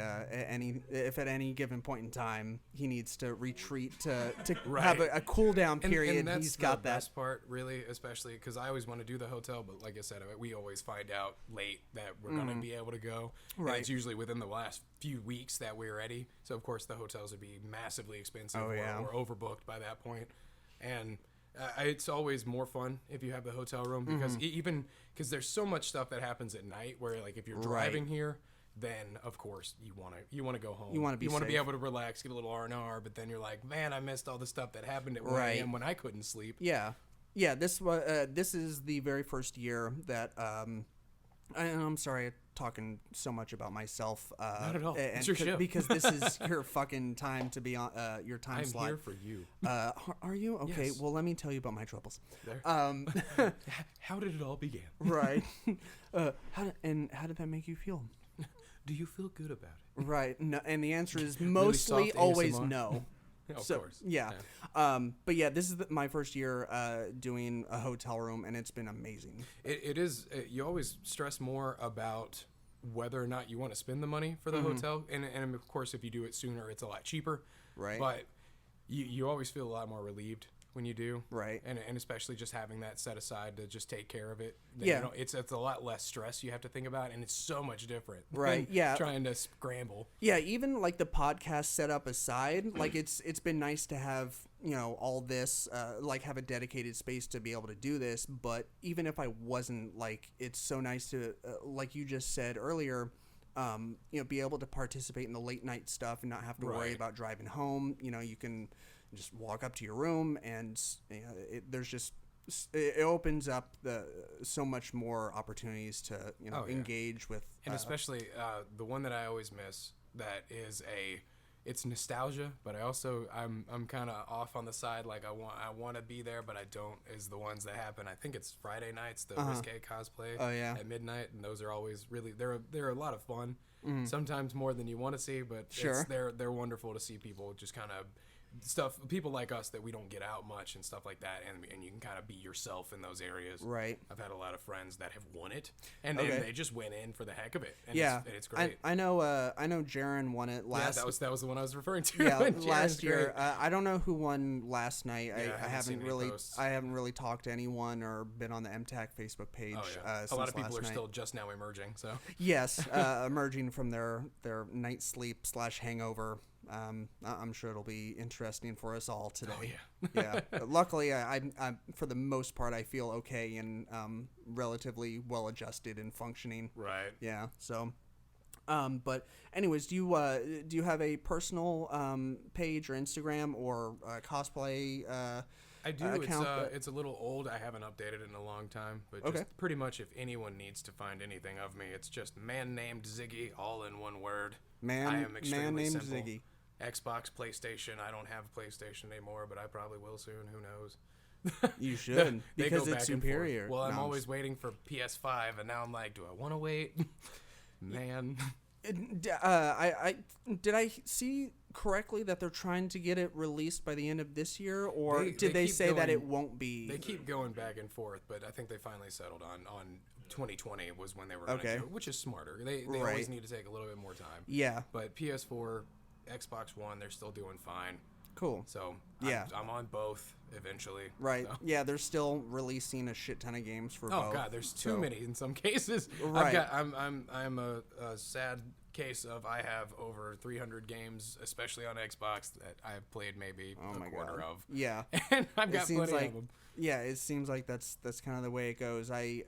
S1: if at any given point in time he needs to retreat to
S5: Right.
S1: have a cool down period,
S5: and that's
S1: he's got
S5: the
S1: that.
S5: best part, really, especially because I always want to do the hotel, but like I said, we always find out late that we're going to be able to go.
S1: Right.
S5: And it's usually within the last few weeks that we're ready. So of course the hotels would be massively expensive
S1: Oh, yeah.
S5: or overbooked by that point. And It's always more fun if you have the hotel room because because there's so much stuff that happens at night where like if you're driving here, then of course you want to go home. You want to be able to relax, get a little R&R, but then you're like, man, I missed all the stuff that happened at 1 a.m. when I couldn't sleep.
S1: Yeah. This is the very first year that I'm sorry I'm talking so much about myself.
S5: Not at all. It's your show.
S1: Because this is your fucking time to be on your time slot.
S5: I'm here for you.
S1: Are you? Okay,
S5: Yes.
S1: well, let me tell you about my troubles.
S5: How did it all begin?
S1: Right. How did that make you feel?
S5: Do you feel good about it?
S1: Right. No, and the answer is
S5: Really
S1: mostly
S5: soft
S1: always
S5: ASMR?
S1: no.
S5: Of
S1: So,
S5: course.
S1: yeah. But yeah, this is my first year doing a hotel room, and it's been amazing.
S5: It is. You always stress more about whether or not you want to spend the money for the hotel, and of course, if you do it sooner, it's a lot cheaper.
S1: Right.
S5: But you always feel a lot more relieved when you do.
S1: Right.
S5: And especially just having that set aside to just take care of it. Then,
S1: Yeah.
S5: it's a lot less stress you have to think about, and it's so much different.
S1: Right,
S5: than
S1: yeah.
S5: Trying to scramble.
S1: Yeah, even like the podcast setup aside, like it's been nice to have, all this, like have a dedicated space to be able to do this. But even if I wasn't, like, it's so nice to, like you just said earlier, be able to participate in the late night stuff and not have to worry
S5: Right.
S1: about driving home. You can just walk up to your room and it opens up so much more opportunities to engage with.
S5: And especially the one that I always miss that is it's nostalgia, but I'm kind of off on the side. Like I want to be there, but I don't. Is the ones that happen. I think it's Friday nights, the risque cosplay at midnight, and those are always really they're a lot of fun. Sometimes more than you want to see, but
S1: Sure.
S5: they're wonderful to see people just kind of people like us that we don't get out much and stuff like that, and you can kind of be yourself in those areas.
S1: Right.
S5: I've had a lot of friends that have won it, and
S1: Okay.
S5: they just went in for the heck of it. And
S1: Yeah,
S5: it's great.
S1: I know Jaren won it last.
S5: Yeah, that was the one I was referring to.
S1: Yeah,
S5: Jaren's
S1: last year.
S5: great.
S1: I don't know who won last night.
S5: Yeah,
S1: I
S5: haven't seen
S1: haven't
S5: any posts.
S1: I haven't really talked to anyone or been on the MTAC Facebook page.
S5: Oh yeah,
S1: Since
S5: a lot of people
S1: last
S5: are
S1: night.
S5: still just now emerging. So
S1: Yes, emerging from their night sleep / hangover. I'm sure it'll be interesting for us all today.
S5: Oh,
S1: yeah. But luckily, I'm for the most part I feel okay and relatively well adjusted and functioning.
S5: right.
S1: Yeah. So, but anyways, do you have a personal page or Instagram or cosplay?
S5: I do.
S1: Account
S5: It's a little old. I haven't updated it in a long time. But
S1: Okay.
S5: just pretty much if anyone needs to find anything of me, it's just man named Ziggy, all in one word. I am extremely
S1: man named
S5: simple.
S1: Ziggy.
S5: Xbox, PlayStation. I don't have a PlayStation anymore, but I probably will soon. Who knows?
S1: You should
S5: They
S1: because
S5: go
S1: it's
S5: back and forth.
S1: superior.
S5: Well, I'm
S1: No,
S5: always waiting for PS5, and now I'm like, do I want to wait? Man.
S1: Did I see correctly that they're trying to get it released by the end of this year, or did they
S5: keep
S1: say that
S5: going-
S1: it won't be?
S5: They keep going back and forth, but I think they finally settled on 2020 was when they were going to
S1: Okay.
S5: do it, which is smarter. They
S1: Right.
S5: always need to take a little bit more time.
S1: Yeah.
S5: But PS4, Xbox One, they're still doing fine.
S1: Cool.
S5: So
S1: Yeah.
S5: I'm on both eventually.
S1: Right.
S5: So.
S1: Yeah, they're still releasing a shit ton of games for
S5: Oh
S1: both.
S5: God, there's too
S1: so-
S5: many in some cases.
S1: Right.
S5: I'm a sad case of I have over 300 games, especially on Xbox, that I've played maybe
S1: Oh my
S5: a quarter
S1: God.
S5: of.
S1: Yeah.
S5: And I've
S1: It
S5: got
S1: seems
S5: plenty
S1: like
S5: of them.
S1: yeah, it seems like that's kind of the way it goes. I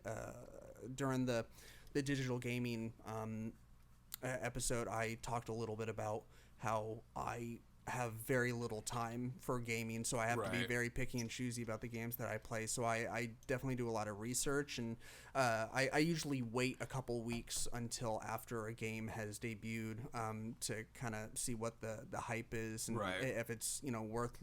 S1: during the digital gaming episode, I talked a little bit about how I have very little time for gaming, so I have to be
S5: Right.
S1: very picky and choosy about the games that I play. So I definitely do a lot of research, and I usually wait a couple weeks until after a game has debuted to kind of see what the hype is and
S5: Right.
S1: if it's worth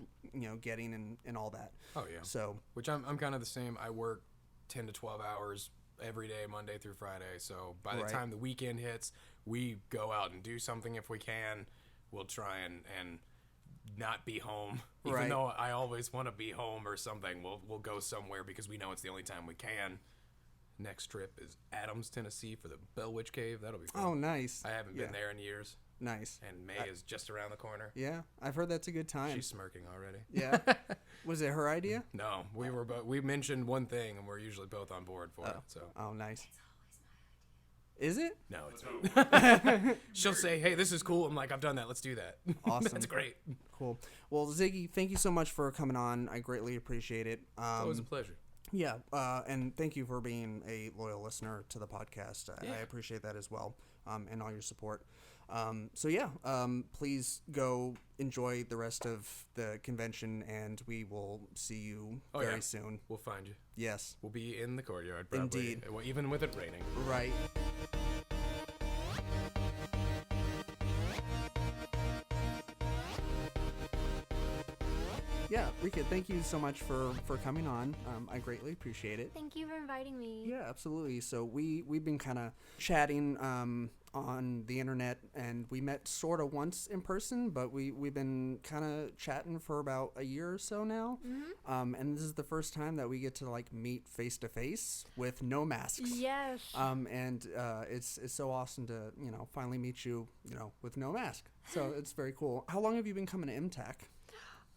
S1: getting and all that.
S5: Oh yeah.
S1: So
S5: Which I'm kind of the same. I work 10 to 12 hours every day, Monday through Friday. So by the
S1: Right.
S5: time the weekend hits, we go out and do something if we can. We'll try and not be home. Even
S1: Right.
S5: though I always want to be home or something, we'll go somewhere because we know it's the only time we can. Next trip is Adams, Tennessee for the Bell Witch Cave. That'll be fun.
S1: oh, nice.
S5: I haven't
S1: Yeah.
S5: been there in years.
S1: Nice.
S5: And May is just around the corner.
S1: Yeah, I've heard that's a good time.
S5: She's smirking already.
S1: Yeah. Was it her idea?
S5: No, we mentioned one thing and we're usually both on board for it. So
S1: Oh, nice.
S5: Is it? No, it's not. She'll say, hey, this is cool. I'm like, I've done that. Let's do that.
S1: Awesome.
S5: That's great.
S1: Cool. Well, Ziggy, thank you so much for coming on. I greatly appreciate it.
S5: It's always a pleasure.
S1: Yeah, and thank you for being a loyal listener to the podcast. I appreciate that as well, and all your support. Please go enjoy the rest of the convention, and we will see you very soon.
S5: We'll find you.
S1: Yes.
S5: We'll be in the courtyard, probably.
S1: Indeed.
S5: Even with it raining.
S1: Right. Yeah, Rika, thank you so much for coming on. I greatly appreciate it.
S4: Thank you for inviting me.
S1: Yeah, absolutely. So we've been kind of chatting on the internet, and we met sort of once in person, but we've been kind of chatting for about a year or so now.
S4: Mm-hmm.
S1: And this is the first time that we get to like meet face to face with no masks.
S4: Yes.
S1: It's so awesome to finally meet you with no mask. So it's very cool. How long have you been coming to MTAC?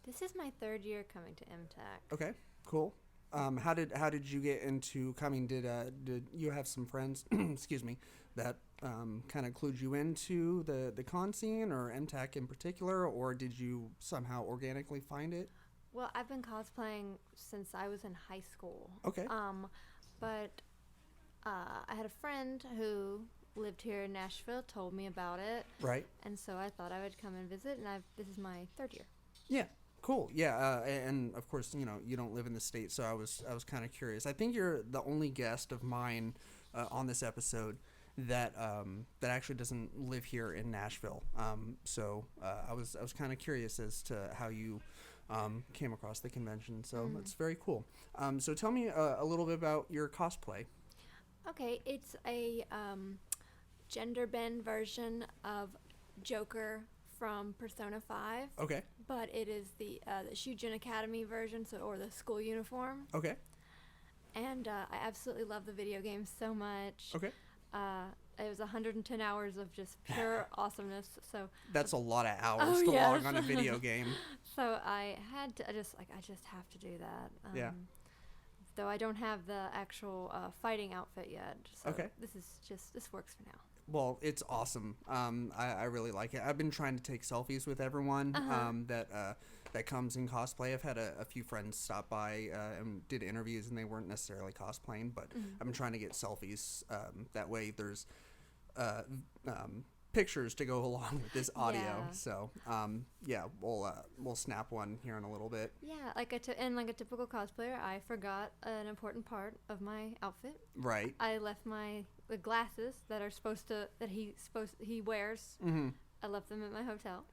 S4: This is my 3rd year coming to MTAC.
S1: Okay, cool. How did you get into coming? Did you have some friends, excuse me, that kind of clued you into the con scene or MTAC in particular, or did you somehow organically find it?
S4: Well, I've been cosplaying since I was in high school.
S1: Okay.
S4: But I had a friend who lived here in Nashville, told me about it.
S1: Right.
S4: And so I thought I would come and visit, and this is my 3rd year.
S1: Yeah. Cool. Yeah, and of course, you don't live in the state, so I was kind of curious. I think you're the only guest of mine on this episode that actually doesn't live here in Nashville. So I was kind of curious as to how you came across the convention. So that's very cool. So tell me a little bit about your cosplay.
S4: Okay, it's a gender bend version of Joker from Persona 5.
S1: Okay.
S4: But it is the Shujin Academy version, or the school uniform.
S1: Okay.
S4: And I absolutely love the video game so much.
S1: Okay.
S4: It was 110 hours of just pure awesomeness. So
S1: that's a lot of hours to log on a video game.
S4: So I had to. I just have to do that.
S1: Yeah.
S4: Though I don't have the actual fighting outfit yet. So
S1: okay.
S4: This works for now.
S1: Well, it's awesome. I really like it. I've been trying to take selfies with everyone that comes in cosplay. I've had a few friends stop by and did interviews, and they weren't necessarily cosplaying, but I've been trying to get selfies. That way there's pictures to go along with this audio.
S4: Yeah.
S1: So, we'll snap one here in a little bit.
S4: Yeah, like a typical cosplayer, I forgot an important part of my outfit.
S1: Right.
S4: I left the glasses that he wears.
S1: Mm-hmm.
S4: I left them at my hotel.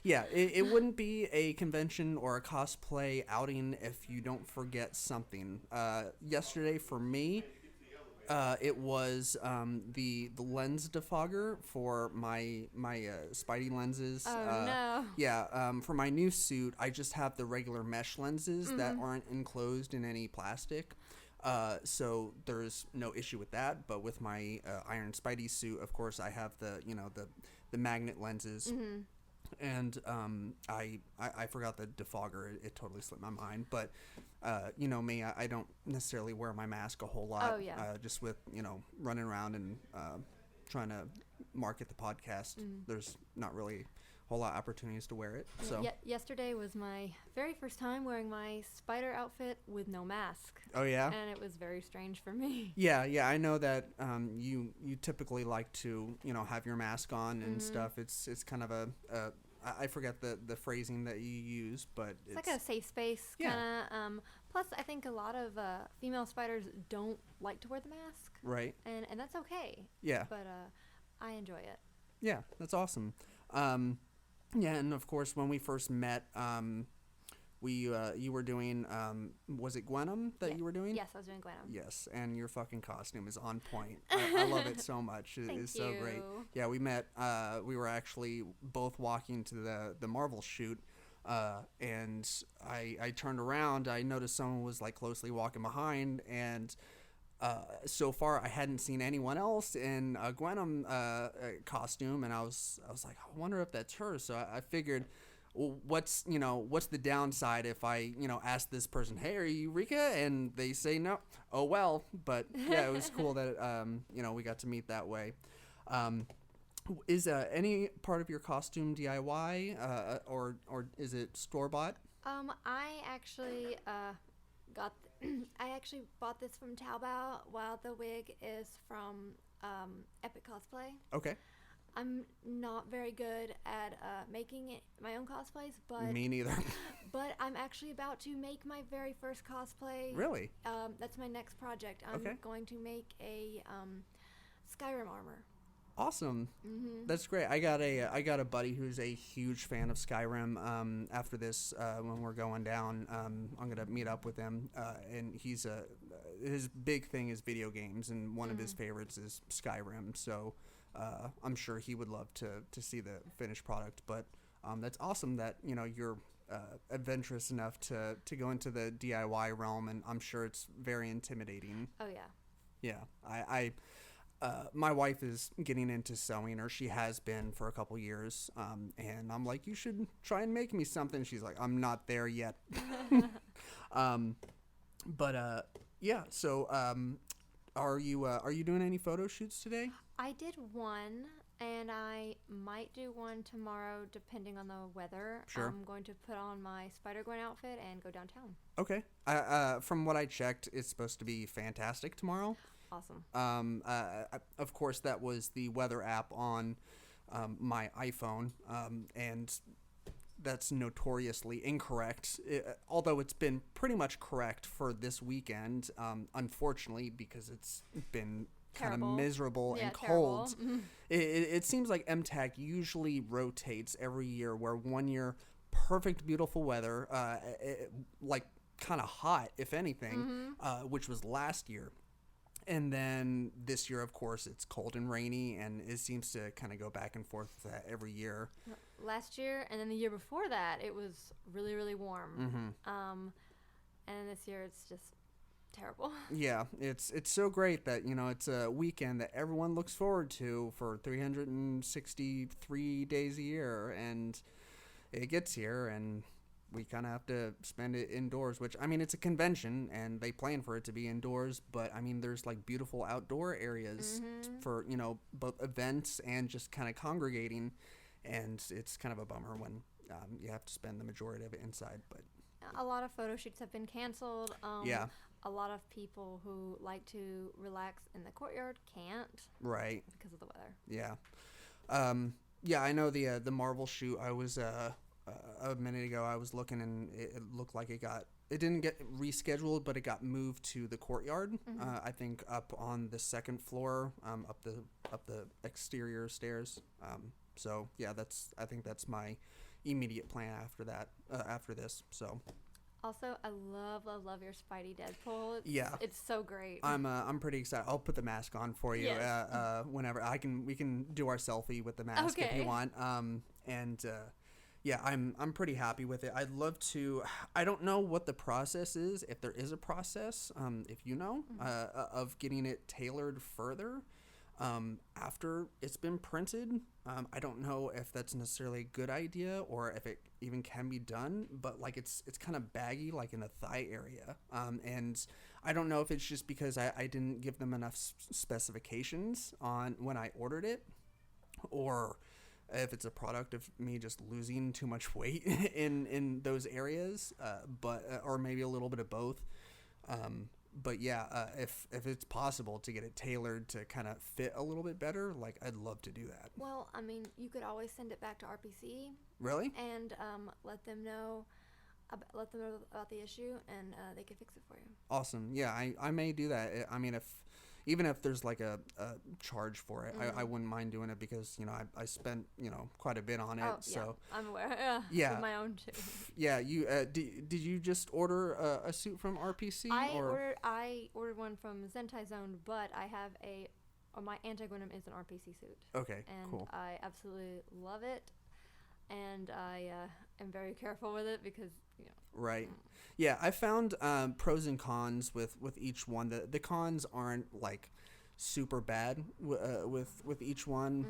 S1: Yeah, it wouldn't be a convention or a cosplay outing if you don't forget something. Yesterday for me, it was the lens defogger for my Spidey lenses.
S4: Oh no!
S1: Yeah, for my new suit, I just have the regular mesh lenses that aren't enclosed in any plastic. So there's no issue with that. But with my Iron Spidey suit, of course, I have the magnet lenses.
S4: Mm-hmm.
S1: And I forgot the defogger. It totally slipped my mind. But me, I don't necessarily wear my mask a whole lot.
S4: Oh, yeah.
S1: Just with running around and trying to market the podcast. There's not really a whole lot of opportunities to wear it. So
S4: yesterday was my very first time wearing my spider outfit with no mask.
S1: Oh yeah.
S4: And it was very strange for me.
S1: Yeah. I know that you typically like to have your mask on and stuff. It's kind of I forget the phrasing that you use, but
S4: it's like a safe space kind of. Plus, I think a lot of female spiders don't like to wear the mask.
S1: Right.
S4: And that's okay.
S1: Yeah.
S4: But I enjoy it.
S1: Yeah, that's awesome. Yeah, and of course, when we first met, you were doing, was it Gwenum that you were doing?
S4: Yes, I was doing Gwenum.
S1: Yes, and your fucking costume is on point. I love it so much. It is so great. Yeah, we met, we were actually both walking to the Marvel shoot, and I turned around, I noticed someone was like closely walking behind, and so far I hadn't seen anyone else in a Gwenum costume, and I was like, I wonder if that's her. So I figured what's the downside if I ask this person, hey, are you Rika, and they say no? Oh well. But yeah, it was cool that we got to meet that way. Is any part of your costume DIY or is it store bought?
S4: I actually I actually bought this from Taobao, while the wig is from Epic Cosplay.
S1: Okay.
S4: I'm not very good at making my own cosplays, but
S1: Me neither.
S4: But I'm actually about to make my very first cosplay.
S1: Really?
S4: That's my next project. I'm
S1: Okay.
S4: going to make a Skyrim armor.
S1: Awesome.
S4: Mm-hmm.
S1: That's great. I got a buddy who's a huge fan of Skyrim. After this, when we're going down, I'm gonna meet up with him. And he's his big thing is video games, and one of his favorites is Skyrim. So I'm sure he would love to see the finished product. But that's awesome that you're adventurous enough to go into the DIY realm, and I'm sure it's very intimidating.
S4: Oh yeah.
S1: Yeah, my wife is getting into sewing, or she has been for a couple years, and I'm like, you should try and make me something. She's like, I'm not there yet. Yeah. So, are you doing any photo shoots today?
S4: I did one, and I might do one tomorrow, depending on the weather.
S1: Sure.
S4: I'm going to put on my Spider-Gwen outfit and go downtown.
S1: Okay. From what I checked, it's supposed to be fantastic tomorrow.
S4: Awesome.
S1: Of course, that was the weather app on my iPhone, and that's notoriously incorrect, although it's been pretty much correct for this weekend, unfortunately, because it's been kind of miserable and cold.
S4: Terrible.
S1: It seems like MTAC usually rotates every year, where one year, perfect, beautiful weather, like kind of hot, if anything, which was last year. And then this year, of course, it's cold and rainy, and it seems to kind of go back and forth with that every year.
S4: Last year, and then the year before that, it was really, really warm. And this year, it's just terrible.
S1: Yeah, it's so great that, it's a weekend that everyone looks forward to for 363 days a year, and it gets here, and we kind of have to spend it indoors, which, I mean, it's a convention, and they plan for it to be indoors, but, I mean, there's, like, beautiful outdoor areas for, both events and just kind of congregating, and it's kind of a bummer when you have to spend the majority of it inside, but...
S4: A lot of photo shoots have been canceled.
S1: Yeah.
S4: A lot of people who like to relax in the courtyard can't. Right. Because of the weather.
S1: Yeah. Yeah, I know the Marvel shoot, I was... a minute ago, I was looking, and it looked like it didn't get rescheduled, but it got moved to the courtyard. I think up on the second floor, up the exterior stairs. So yeah, I think that's my immediate plan after this. So. Also,
S4: I love your Spidey Deadpool.
S1: Yeah,
S4: it's so great.
S1: I'm pretty excited. I'll put the mask on for you. Yes. Whenever we can do our selfie with the mask if you want. Yeah, I'm pretty happy with it. I'd love to. I don't know what the process is, if there is a process, if you know, of getting it tailored further after it's been printed. I don't know if that's necessarily a good idea or if it even can be done, but like it's kind of baggy, like in the thigh area. And I don't know if it's just because I didn't give them enough specifications on when I ordered it, or if it's a product of me just losing too much weight in those areas, or maybe a little bit of both. But yeah, if it's possible to get it tailored to kind of fit a little bit better, like I'd love to do that.
S4: Well, I mean, you could always send it back to RPC.
S1: Really?
S4: And let them know about the issue, and they can fix it for you.
S1: Awesome. Yeah, I may do that. I mean, even if there's like a charge for it, I wouldn't mind doing it because, I spent, quite a bit on it.
S4: Oh,
S1: so
S4: yeah, I'm aware.
S1: Yeah.
S4: With my own too.
S1: Yeah, you did you just order a suit from RPC?
S4: I ordered one from Zentai Zone, but I have my Anti-Venom is an RPC suit.
S1: Okay,
S4: and
S1: cool.
S4: I absolutely love it, and I am very careful with it because,
S1: Right. Yeah, I found pros and cons with each one. The cons aren't like super bad with each one.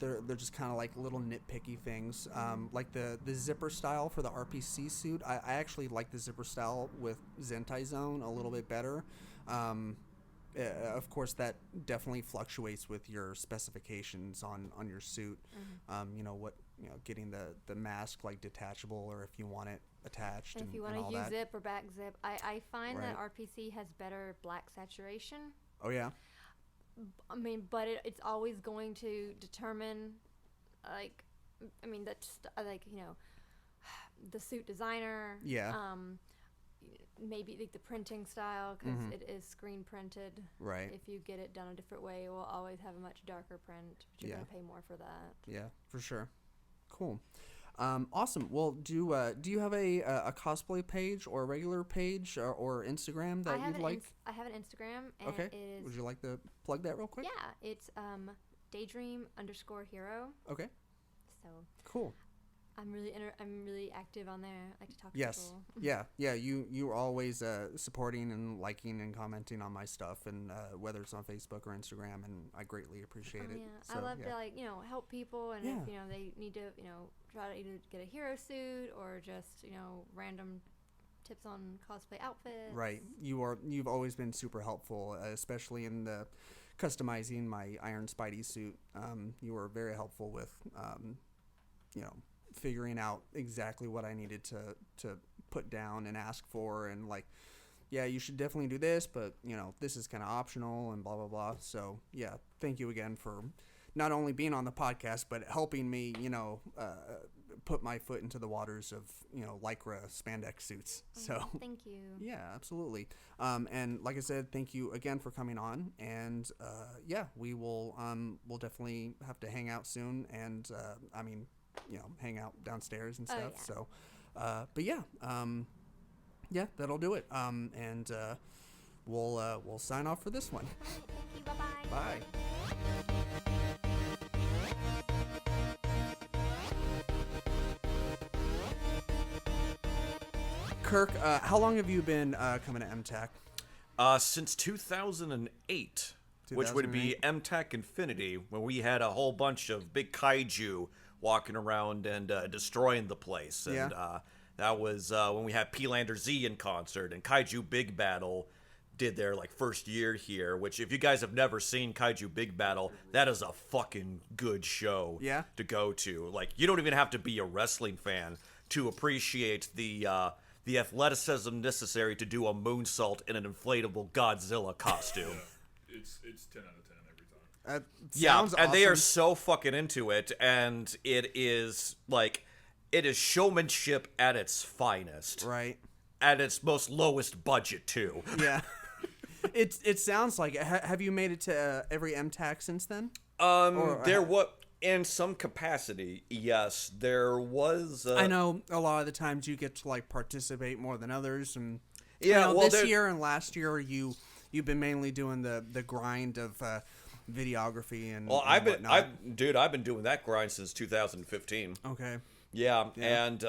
S1: They're just kind of like little nitpicky things. Like the zipper style for the RPC suit. I actually like the zipper style with Zentai Zone a little bit better. Of course, that definitely fluctuates with your specifications on your suit. Getting the mask like detachable, or if you want it attached.
S4: If you want to use zip or back zip, I find that RPC has better black saturation.
S1: Oh yeah.
S4: I mean, but it's always going to determine, the suit designer.
S1: Yeah.
S4: Maybe like the printing style, because it is screen printed.
S1: Right.
S4: If you get it done a different way, it will always have a much darker print. But you're going to pay more for that.
S1: Yeah, for sure. Cool. Awesome. Well, do you have a cosplay page or a regular page or Instagram that you'd like?
S4: I have an Instagram. And
S1: Okay.
S4: It is,
S1: Would you like to plug that real quick?
S4: Yeah, it's daydream_hero.
S1: Okay.
S4: So
S1: Cool.
S4: I'm really active on there. I like to talk to
S1: Yes.
S4: people.
S1: Yeah. You are always supporting and liking and commenting on my stuff, and whether it's on Facebook or Instagram, and I greatly appreciate it.
S4: Yeah,
S1: So,
S4: I love to help people, and if they need to try to either get a hero suit or just random tips on cosplay outfits.
S1: Right. You've always been super helpful, especially in the customizing my Iron Spidey suit. You were very helpful with figuring out exactly what I needed to put down and ask for, and you should definitely do this, but this is kind of optional and blah blah blah. So yeah, thank you again for not only being on the podcast but helping me put my foot into the waters of lycra spandex suits. So
S4: Thank you.
S1: yeah, absolutely. And like I said, thank you again for coming on, and we will we'll definitely have to hang out soon, and hang out downstairs and stuff. So, that'll do it. And we'll sign off for this one.
S4: Thank you. Bye-bye.
S1: Bye. Kirk, how long have you been coming to MTAC?
S6: Since 2008. Which would be MTAC Infinity, when we had a whole bunch of big kaiju walking around and destroying the place. And that was when we had P-Lander Z in concert, and Kaiju Big Battle did their first year here, which if you guys have never seen Kaiju Big Battle, that is a fucking good show to go to. You don't even have to be a wrestling fan to appreciate the athleticism necessary to do a moonsault in an inflatable Godzilla costume.
S3: It's 10 out of 10 every time.
S1: Sounds
S6: and they are
S1: awesome.
S6: so fucking into it, and it is showmanship at its finest,
S1: right?
S6: At its most lowest budget too.
S1: Yeah, it sounds like it. Have you made it to every MTAC since then?
S6: In some capacity, yes, there was.
S1: I know a lot of the times you get to participate more than others, and
S6: well,
S1: this year and last year you've been mainly doing the grind of videography and
S6: I've
S1: whatnot.
S6: I've been doing that grind since 2015.
S1: Okay.
S6: Yeah. And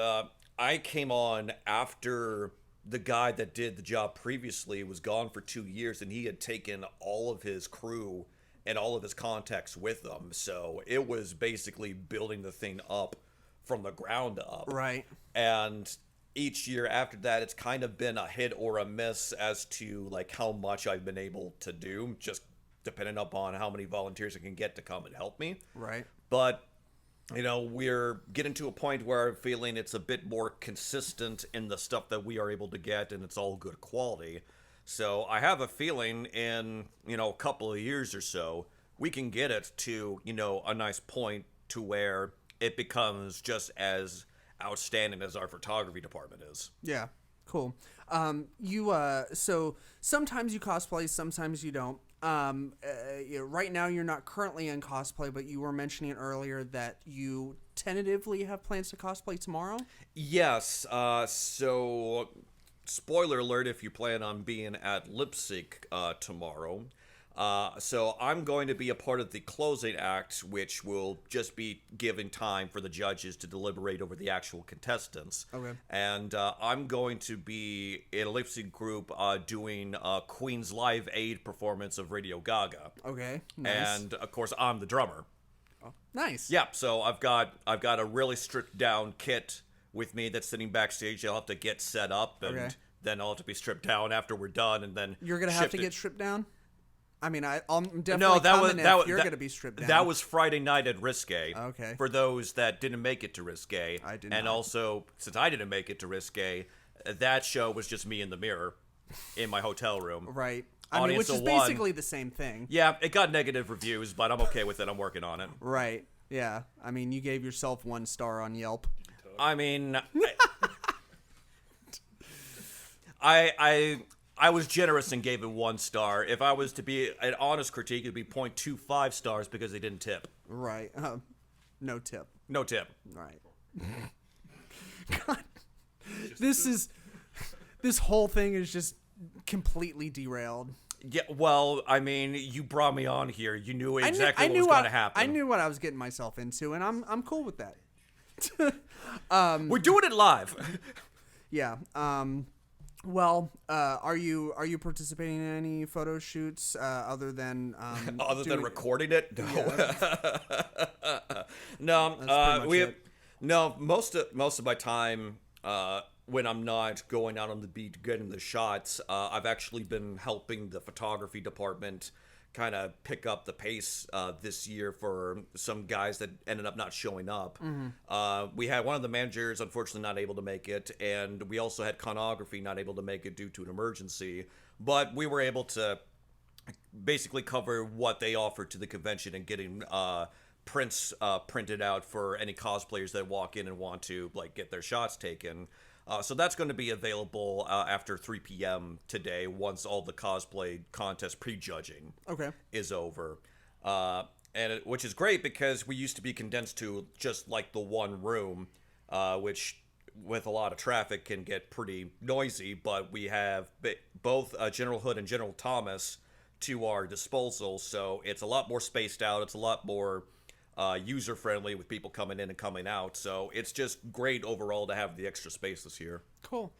S6: I came on after the guy that did the job previously was gone for 2 years, and he had taken all of his crew and all of his contacts with him. So it was basically building the thing up from the ground up.
S1: Right.
S6: And each year after that, it's kind of been a hit or a miss as to how much I've been able to do, just depending upon how many volunteers I can get to come and help me.
S1: Right.
S6: But, we're getting to a point where I'm feeling it's a bit more consistent in the stuff that we are able to get, and it's all good quality. So I have a feeling in, a couple of years or so, we can get it to, a nice point to where it becomes just as outstanding as our photography department is.
S1: Yeah. Cool. So sometimes you cosplay, sometimes you don't. Right now you're not currently in cosplay, but you were mentioning earlier that you tentatively have plans to cosplay tomorrow?
S6: Yes. So spoiler alert if you plan on being at Lip Sync tomorrow. So I'm going to be a part of the closing act, which will just be giving time for the judges to deliberate over the actual contestants.
S1: Okay.
S6: And I'm going to be in a lip sync group doing Queen's Live Aid performance of Radio Gaga.
S1: Okay. Nice.
S6: And of course, I'm the drummer.
S1: Oh, nice.
S6: Yeah. So I've got a really stripped down kit with me that's sitting backstage. I'll have to get set up, and then I'll have to be stripped down after we're done, and then
S1: you're gonna have to get stripped down. I mean, I'm definitely you're going to be stripped down.
S6: That was Friday night at Risque.
S1: Okay.
S6: For those that didn't make it to Risque.
S1: I did
S6: and
S1: not.
S6: also, since I didn't make it to Risque, that show was just me in the mirror in my hotel room.
S1: Right. I mean, which is basically the same thing.
S6: Yeah, it got negative reviews, but I'm okay with it. I'm working on it.
S1: Right. Yeah. I mean, you gave yourself 1 star on Yelp.
S6: I mean, I was generous and gave it 1 star. If I was to be an honest critique, it would be 0.25 stars because they didn't tip.
S1: Right. No tip.
S6: No tip.
S1: Right. God. This whole thing is just completely derailed.
S6: Yeah, well, I mean, you brought me on here. You knew exactly what was going to happen.
S1: I knew what I was getting myself into, and I'm cool with that.
S6: We're doing it live.
S1: Yeah. Well, are you participating in any photo shoots other than
S6: other than recording it? No.
S1: Yeah.
S6: No. Most of my time when I'm not going out on the beat getting the shots, I've actually been helping the photography department kind of pick up the pace this year for some guys that ended up not showing up.
S1: Mm-hmm.
S6: We had one of the managers unfortunately not able to make it, and we also had conography not able to make it due to an emergency, but we were able to basically cover what they offered to the convention and getting prints printed out for any cosplayers that walk in and want to get their shots taken. So that's going to be available after 3 p.m. today once all the cosplay contest prejudging is over. Which is great because we used to be condensed to just the one room, which with a lot of traffic can get pretty noisy, but we have both General Hood and General Thomas to our disposal, so it's a lot more spaced out. It's a lot more user-friendly with people coming in and coming out. So it's just great overall to have the extra space this year. Cool.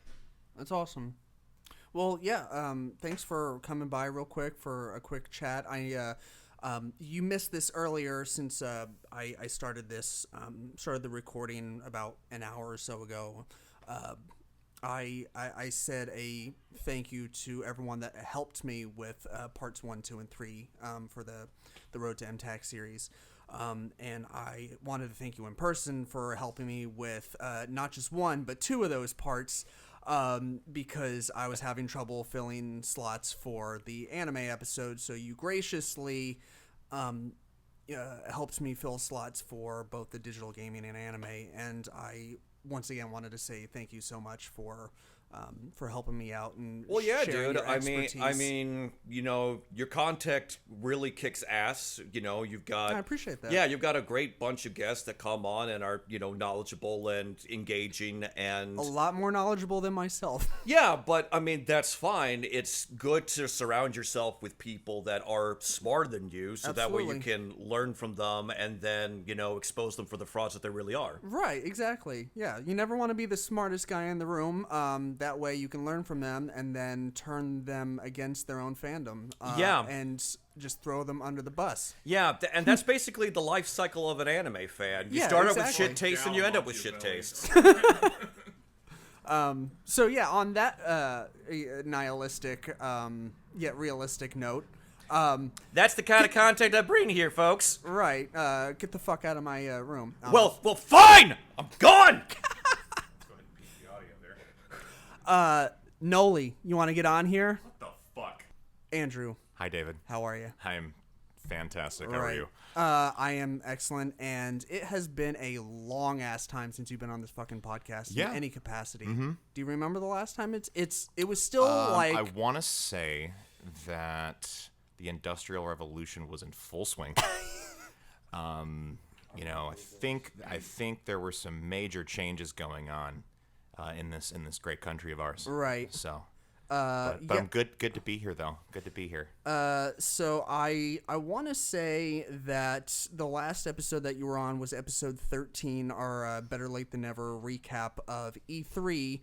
S1: That's awesome. Well, yeah, thanks for coming by real quick for a quick chat. You missed this earlier since I started the recording about an hour or so ago. I said a thank you to everyone that helped me with parts 1, 2, and 3 for the Road to MTAC series. And I wanted to thank you in person for helping me with not just 1, but 2 of those parts because I was having trouble filling slots for the anime episode. So you graciously helped me fill slots for both the digital gaming and anime. And I once again wanted to say thank you so much for helping me out and sharing your expertise.
S6: I mean, your contact really kicks ass. You've got.
S1: I appreciate that.
S6: Yeah, you've got a great bunch of guests that come on and are knowledgeable and engaging and
S1: a lot more knowledgeable than myself.
S6: Yeah, but I mean that's fine. It's good to surround yourself with people that are smarter than you, so that way you can learn from them and then expose them for the frauds that they really are.
S1: Right. Exactly. Yeah. You never want to be the smartest guy in the room. That way you can learn from them and then turn them against their own fandom. And just throw them under the bus.
S6: Yeah, and that's basically the life cycle of an anime fan. You start out with shit taste and you end up with shit taste.
S1: So yeah, on that nihilistic yet realistic note,
S6: that's the kind of content I bring here, folks.
S1: Right. Get the fuck out of my room.
S6: Well, fine! I'm gone!
S1: Noli, you want to get on here?
S3: What the fuck?
S1: Andrew.
S7: Hi, David.
S1: How are you?
S7: I'm fantastic. How are you?
S1: I am excellent, and it has been a long-ass time since you've been on this fucking podcast in any capacity. Mm-hmm. Do you remember the last time? It was still
S7: I want to say that the Industrial Revolution was in full swing. I think there were some major changes going on in this great country of ours.
S1: Right.
S7: So But I'm good to be here, though. Good to be here.
S1: So I want to say that the last episode that you were on was episode 13, our Better Late Than Never recap of E3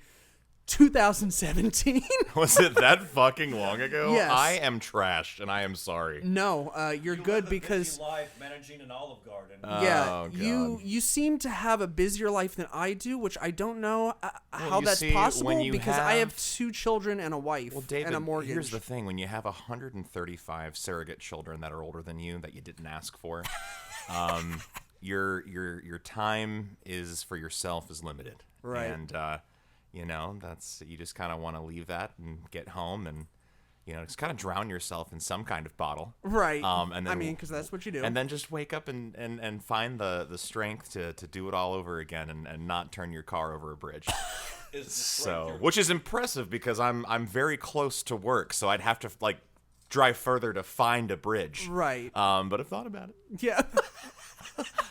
S1: 2017.
S7: Was it that fucking long ago?
S1: Yes.
S7: I am trashed, and I am sorry.
S1: No, you're good because
S6: life managing an Olive Garden.
S1: yeah,
S7: Oh,
S1: you seem to have a busier life than I do, which I don't know how
S7: you
S1: that's
S7: see,
S1: possible
S7: when you
S1: because I have
S7: have
S1: 2 children and a wife
S7: Well, David,
S1: and a mortgage.
S7: here's the thing. When you have 135 surrogate children that are older than you that you didn't ask for, your time is for yourself is limited.
S1: Right.
S7: And, you just kind of want to leave that and get home and, just kind of drown yourself in some kind of bottle.
S1: Right.
S7: And then,
S1: because that's what you do.
S7: And then just wake up and find the strength to do it all over again and not turn your car over a bridge. Which is impressive because I'm very close to work, so I'd have to drive further to find a bridge.
S1: Right.
S7: But I've thought about it.
S1: Yeah.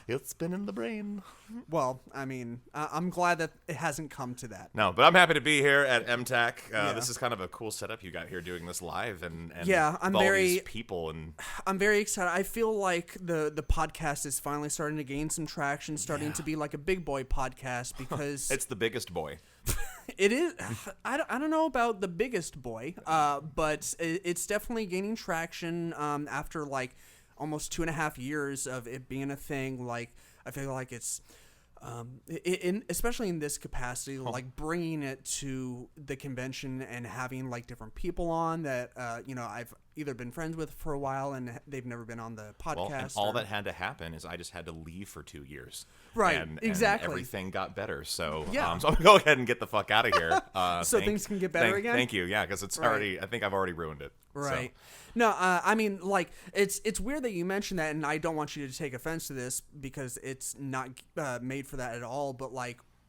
S7: It's been in the brain.
S1: Well, I'm glad that it hasn't come to that.
S7: No, but I'm happy to be here at MTAC.
S1: Yeah.
S7: This is kind of a cool setup you got here doing this live and
S1: yeah,
S7: with all these people and
S1: I'm very excited. I feel like the podcast is finally starting to gain some traction, starting to be like a big boy podcast because
S7: it's the biggest boy.
S1: It is. I don't know about the biggest boy, but it's definitely gaining traction after almost 2.5 years of it being a thing. I feel like it's especially in this capacity, bringing it to the convention and having different people on that I've either been friends with for a while and they've never been on the podcast.
S7: Well, and all that had to happen is I just had to leave for 2 years.
S1: Right,
S7: and
S1: exactly.
S7: everything got better. So,
S1: yeah.
S7: So I'm going to go ahead and get the fuck out of here.
S1: So things can get better again?
S7: Thank you. Yeah, because it's already, I think I've already ruined it.
S1: Right.
S7: So.
S1: No, it's weird that you mentioned that, and I don't want you to take offense to this because it's not made for that at all. But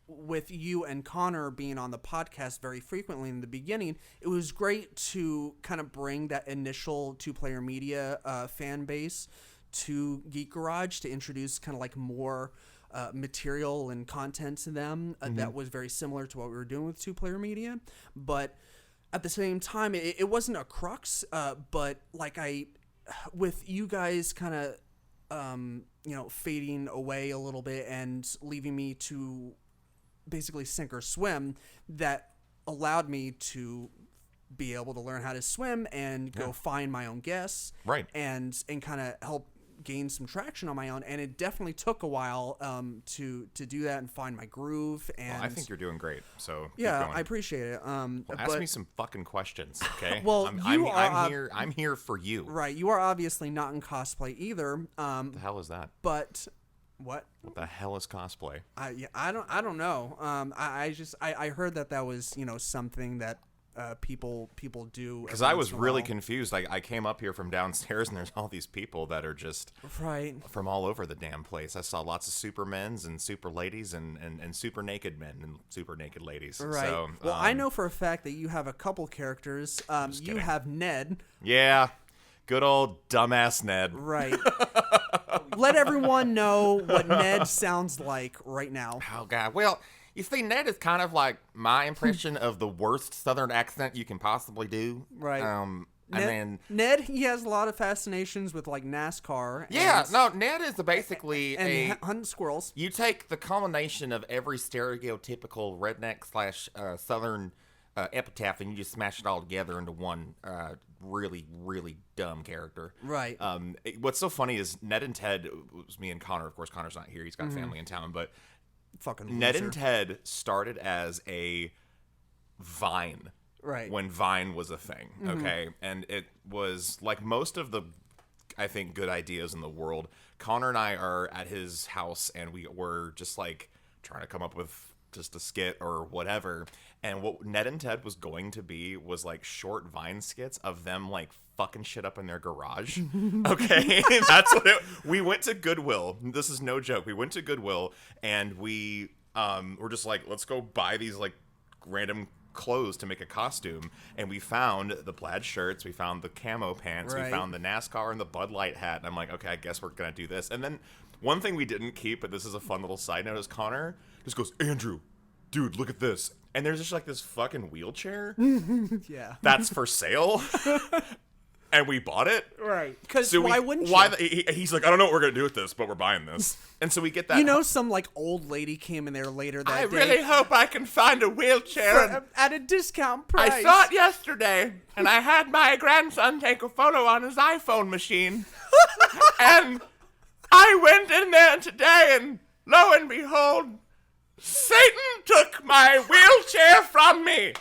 S1: with you and Connor being on the podcast very frequently in the beginning, it was great to kind of bring that initial 2-player media fan base to Geek Garage to introduce kind of more material and content to them that was very similar to what we were doing with 2-player media, but at the same time, it wasn't a crux, but with you guys kind of, fading away a little bit and leaving me to basically sink or swim, that allowed me to be able to learn how to swim and go find my own guests,
S7: right?
S1: And kind of help gain some traction on my own, and it definitely took a while to do that and find my groove. And
S7: I think you're doing great. So
S1: yeah,
S7: keep going.
S1: I appreciate it.
S7: Ask me some fucking questions, okay?
S1: Well,
S7: I'm here for you.
S1: Right, you are obviously not in cosplay either.
S7: What the hell is that?
S1: But what?
S7: What the hell is cosplay?
S1: I don't know. I heard that was something that people do.
S7: Because I was really confused. I came up here from downstairs and there's all these people that are just from all over the damn place. I saw lots of supermen's and super ladies and super naked men and super naked ladies.
S1: Right.
S7: So,
S1: well, I know for a fact that you have a couple characters. You have Ned.
S7: Yeah. Good old dumbass Ned.
S1: Right. Let everyone know what Ned sounds like right now.
S7: Oh, God. Well, you see, Ned is kind of like my impression of the worst Southern accent you can possibly do.
S1: Right. Ned, he has a lot of fascinations with NASCAR.
S7: Yeah, no, Ned is basically
S1: hunting squirrels.
S7: You take the combination of every stereotypical redneck / Southern epitaph and you just smash it all together into one really, really dumb character.
S1: Right.
S7: What's so funny is Ned and Ted, it was me and Connor. Of course, Connor's not here. He's got family in town, but
S1: fucking
S7: Ned
S1: loser.
S7: and Ted started as a Vine.
S1: Right.
S7: When Vine was a thing, okay? And it was like most of the, I think, good ideas in the world. Connor and I are at his house, and we were just trying to come up with just a skit or whatever. And what Ned and Ted was going to be was short Vine skits of them fucking shit up in their garage. Okay? That's what we went to Goodwill. This is no joke. We went to Goodwill and we were just let's go buy these random clothes to make a costume, and we found the plaid shirts, we found the camo pants, we found the NASCAR and the Bud Light hat, and I'm like, okay, I guess we're gonna do this. And then one thing we didn't keep, but this is a fun little side note, is Connor just goes, Andrew, dude, look at this. and there's just like this fucking wheelchair
S1: Yeah.
S7: that's for sale. And we bought it.
S1: Right. Because why wouldn't you?
S7: He's like, I don't know what we're going to do with this, but we're buying this. And so we get that.
S1: You know, some like old lady came in there later that day.
S7: I really hope I can find a wheelchair.
S1: At a discount price.
S7: I saw it yesterday, and I had my grandson take a photo on his iPhone machine. And I went in there today, and lo and behold, Satan took my wheelchair from me.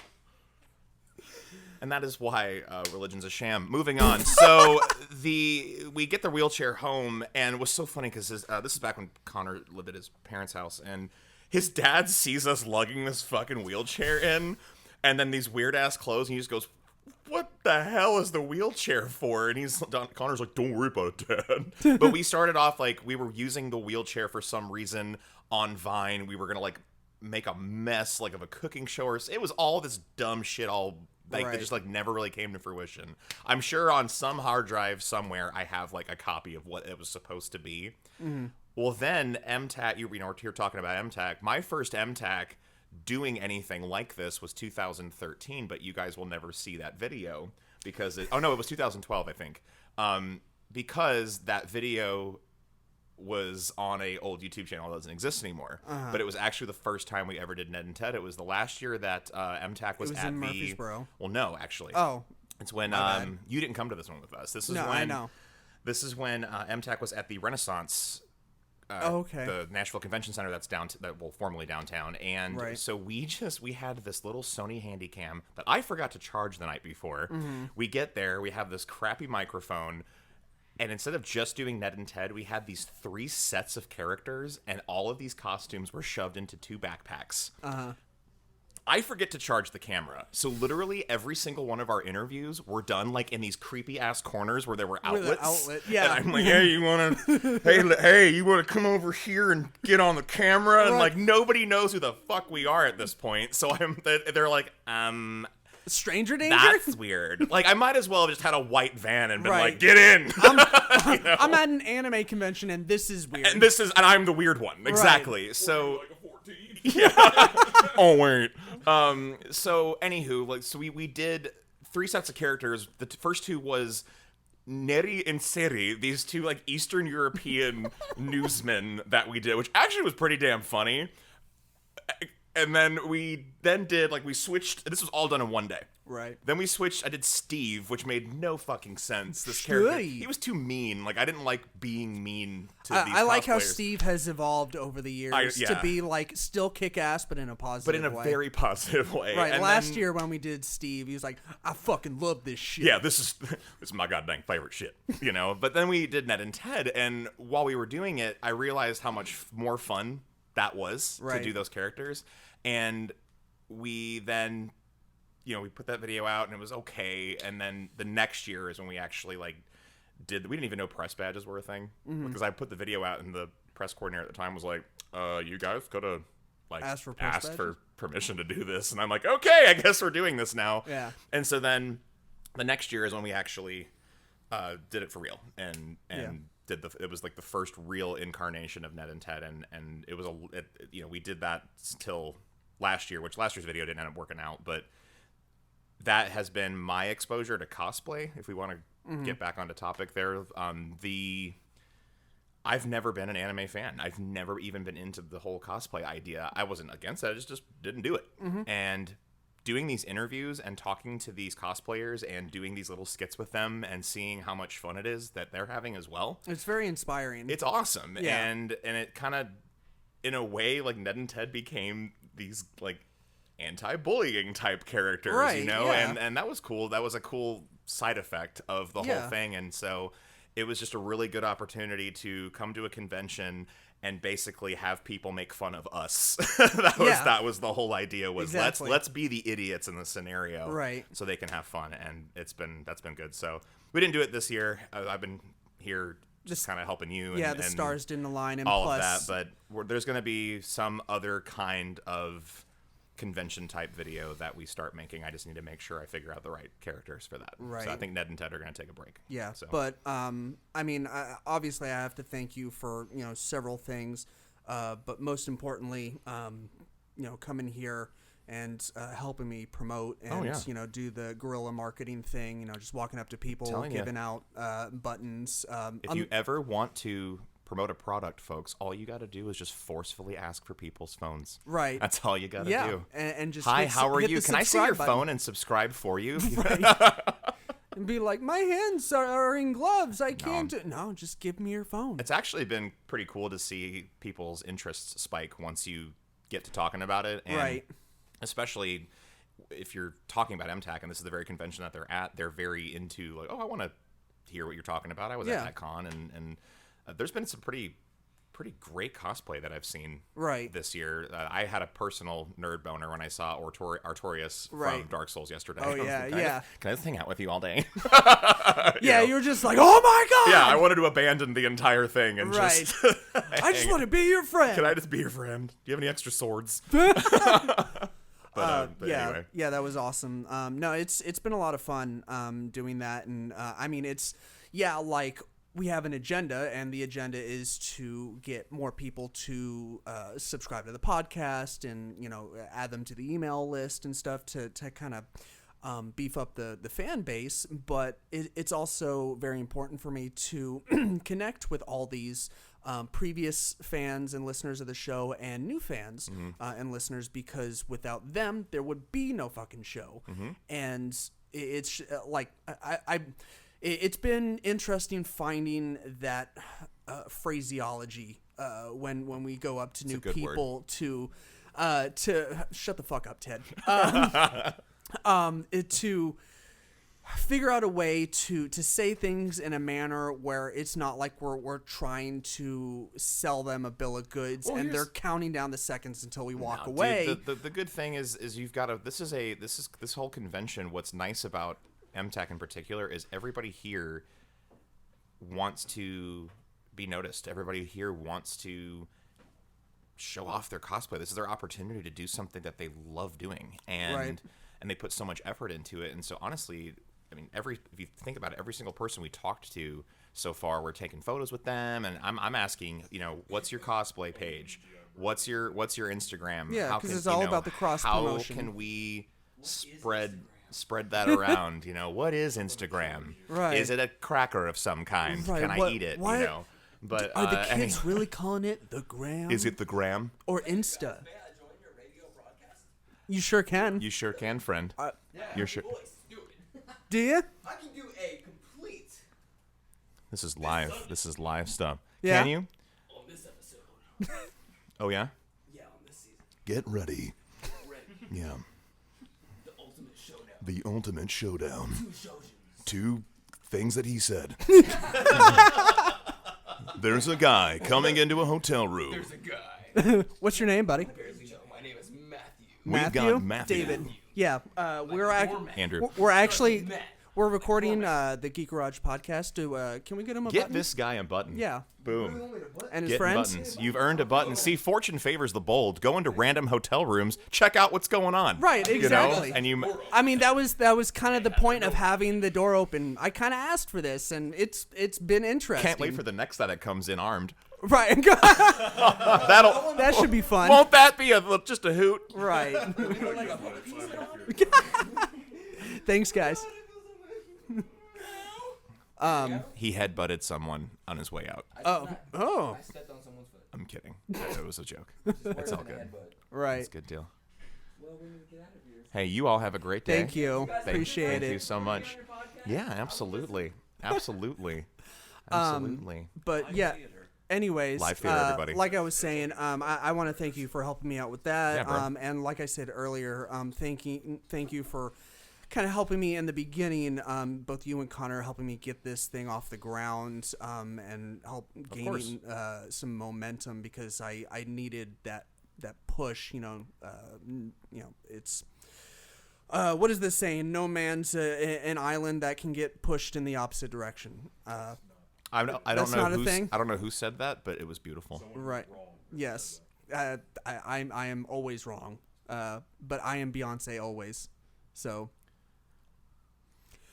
S7: And that is why religion's a sham. Moving on. So we get the wheelchair home, and it was so funny because this is back when Connor lived at his parents' house, and his dad sees us lugging this fucking wheelchair in, and then these weird ass clothes, and he just goes, "What the hell is the wheelchair for?" And Connor's like, "Don't worry about it, Dad." But we started off like we were using the wheelchair for some reason on Vine. We were gonna like make a mess like of a cooking show, or it was all this dumb shit that just like never really came to fruition. I'm sure on some hard drive somewhere I have like a copy of what it was supposed to be. Mm-hmm. Well, then MTAC, you know, you're talking about MTAC. My first MTAC doing anything like this was 2013, but you guys will never see that video because it was 2012, I think. Because that video was on a old YouTube channel that doesn't exist anymore. But it was actually the first time we ever did Ned and Ted. It was the last year that MTAC was at
S1: in Murfreesboro.
S7: Well, no, actually.
S1: Oh.
S7: It's when you didn't come to this one with us.
S1: I know.
S7: This is when MTAC was at the Renaissance the Nashville Convention Center formerly downtown. And so we had this little Sony Handycam that I forgot to charge the night before. Mm-hmm. We get there, we have this crappy microphone, and instead of just doing Ned and Ted, we had these 3 sets of characters, and all of these costumes were shoved into 2 backpacks. I forget to charge the camera. So literally every single one of our interviews were done like in these creepy ass corners where there were outlets.
S1: Yeah.
S7: And I'm like, hey, you wanna come over here and get on the camera? And like nobody knows who the fuck we are at this point. So they're like,
S1: stranger danger?
S7: That's weird. Like, I might as well have just had a white van and been like, get in.
S1: I'm at an anime convention and this is weird.
S7: And I'm the weird one. Exactly.
S1: Right.
S7: So
S3: Like a 14.
S7: yeah. Oh wait. So anywho, we did 3 sets of characters. The first 2 was Neri and Seri, these 2 like Eastern European newsmen that we did, which actually was pretty damn funny. And then we did we switched. This was all done in one day.
S1: Right.
S7: Then we switched. I did Steve, which made no fucking sense. This character, he was too mean. Like I didn't like being mean to these.
S1: I like how
S7: cosplayers.
S1: Steve has evolved over the years to be like still kick ass, but in a positive way.
S7: But in a very positive way.
S1: Right.
S7: And
S1: last year when we did Steve, he was like, "I fucking love this shit."
S7: Yeah, this is my goddamn favorite shit. You know. But then we did Ned and Ted, and while we were doing it, I realized how much more fun that was to do those characters. And we then, we put that video out and it was okay. And then the next year is when we actually we didn't even know press badges were a thing. Because I put the video out and the press coordinator at the time was like, you guys could have asked for permission to do this. And I'm like, okay, I guess we're doing this now.
S1: Yeah.
S7: And so then the next year is when we actually did it for real and it was like the first real incarnation of Ned and Ted, and it was we did that till last year, which last year's video didn't end up working out, but that has been my exposure to cosplay. If we want to get back onto topic there, I've never been an anime fan. I've never even been into the whole cosplay idea. I wasn't against it. I just didn't do it. And doing these interviews and talking to these cosplayers and doing these little skits with them and seeing how much fun it is that they're having as well.
S1: It's very inspiring.
S7: It's awesome.
S1: Yeah.
S7: And it kind of, in a way, Ned and Ted became these, anti-bullying type characters,
S1: Yeah.
S7: And that was cool. That was a cool side effect of the whole thing. And so it was just a really good opportunity to come to a convention and basically have people make fun of us. That was the whole idea. Was
S1: exactly.
S7: let's be the idiots in the scenario,
S1: right? So
S7: they can have fun, and that's been good. So we didn't do it this year. I've been here just kind of helping you.
S1: Yeah, the stars didn't align, and
S7: all
S1: plus
S7: of that. But there's going to be some other kind of convention type video that we start making. I just need to make sure I figure out the right characters for that.
S1: Right.
S7: So I think Ned and Ted are going to take a break.
S1: Yeah.
S7: So.
S1: But obviously I have to thank you for several things, but most importantly, coming here and helping me promote and do the guerrilla marketing thing. Just walking up to people, giving out buttons.
S7: If you ever want to promote a product, folks, all you got to do is just forcefully ask for people's phones.
S1: Right.
S7: That's all you got to do.
S1: And just
S7: hi, how are you? Can I see your
S1: button.
S7: phone and subscribe for you?
S1: Right. And be like, my hands are in gloves. I can't. No, just give me your phone.
S7: It's actually been pretty cool to see people's interests spike once you get to talking about it. And
S1: right.
S7: Especially if you're talking about MTAC, and this is the very convention that they're at, they're very into like, oh, I want to hear what you're talking about. I was at that con, and there's been some pretty great cosplay that I've seen this year. I had a personal nerd boner when I saw Artorias from Dark Souls yesterday.
S1: Oh, yeah,
S7: Can I just hang out with you all day?
S1: You were just like, oh my god!
S7: Yeah, I wanted to abandon the entire thing and just...
S1: I just want to be your friend.
S7: Can I just be your friend? Do you have any extra swords? But anyway.
S1: Yeah, that was awesome. No, it's been a lot of fun doing that, and I mean, it's like... We have an agenda, and the agenda is to get more people to subscribe to the podcast and, add them to the email list and stuff to kind of beef up the fan base. But it's also very important for me to connect with all these previous fans and listeners of the show and new fans and listeners, because without them, there would be no fucking show. And it's like it's been interesting finding that phraseology when we go up to new people to shut the fuck up, Ted. To figure out a way to say things in a manner where it's not like we're trying to sell them a bill of goods and they're counting down the seconds until we walk away.
S7: Dude, the good thing is you've got this whole convention. What's nice about MTAC in particular is everybody here wants to be noticed. Everybody here wants to show off their cosplay. This is their opportunity to do something that they love doing, and they put so much effort into it. And so honestly, I mean, if you think about it, every single person we talked to so far, we're taking photos with them, and I'm asking, what's your cosplay page? What's your Instagram?
S1: Yeah, because it's all about the cross promotion.
S7: How can we spread that around? What is Instagram?
S1: Right.
S7: Is it a cracker of some kind?
S1: Right.
S7: Can I eat it? But
S1: are the kids really calling it the gram?
S7: Is it the gram
S1: or Insta? May I join your radio broadcast? You sure can.
S7: You sure can, friend. You're sure.
S1: Do you?
S8: I can do a complete.
S7: This is live. This is live stuff.
S1: Yeah.
S7: Can you?
S8: On this episode.
S7: Oh yeah.
S8: Yeah, on this season.
S7: Get ready. Yeah. The ultimate showdown. Two things that he said. There's a guy coming into a hotel room.
S8: There's a guy.
S1: What's your name, buddy?
S8: My name is Matthew.
S7: We've got Matthew.
S1: David. Yeah.
S7: Andrew.
S1: We're actually we're recording the Geek Garage podcast. Can we get him a button?
S7: Get this guy a button.
S1: Yeah.
S7: Boom.
S1: And his
S7: Get
S1: friends.
S7: buttons. You've earned a button. See, fortune favors the bold. Go into random hotel rooms. Check out what's going on.
S1: Right. Exactly.
S7: And you.
S1: I mean, that was kind of the point of having the door open. I kind of asked for this, and it's been interesting.
S7: Can't wait for the next that comes in armed.
S1: Right. That should be fun.
S7: Won't that be just a hoot?
S1: Right. Thanks, guys.
S7: He headbutted someone on his way out.
S1: Oh.
S8: I stepped on someone's foot.
S7: I'm kidding. It was a joke. It's all good.
S1: Right.
S7: It's a good deal.
S8: Well, we need to get out of here.
S7: Hey, you all have a great day.
S1: Thank you. Appreciate
S7: Thank
S1: it.
S7: you so much. Yeah, absolutely. Absolutely.
S1: But yeah. Anyways,
S7: Live theater, everybody.
S1: like I was saying, I want to thank you for helping me out with that.
S7: Yeah, bro.
S1: And like I said earlier, thank you for kind of helping me in the beginning. Both you and Connor helping me get this thing off the ground and help gaining some momentum, because I needed that push. It's what is this saying? No man's an island that can get pushed in the opposite direction.
S7: I don't
S1: That's
S7: know
S1: not a thing?
S7: I don't know who said that, but it was beautiful.
S1: Right. Yes. I am always wrong. But I am Beyonce always. So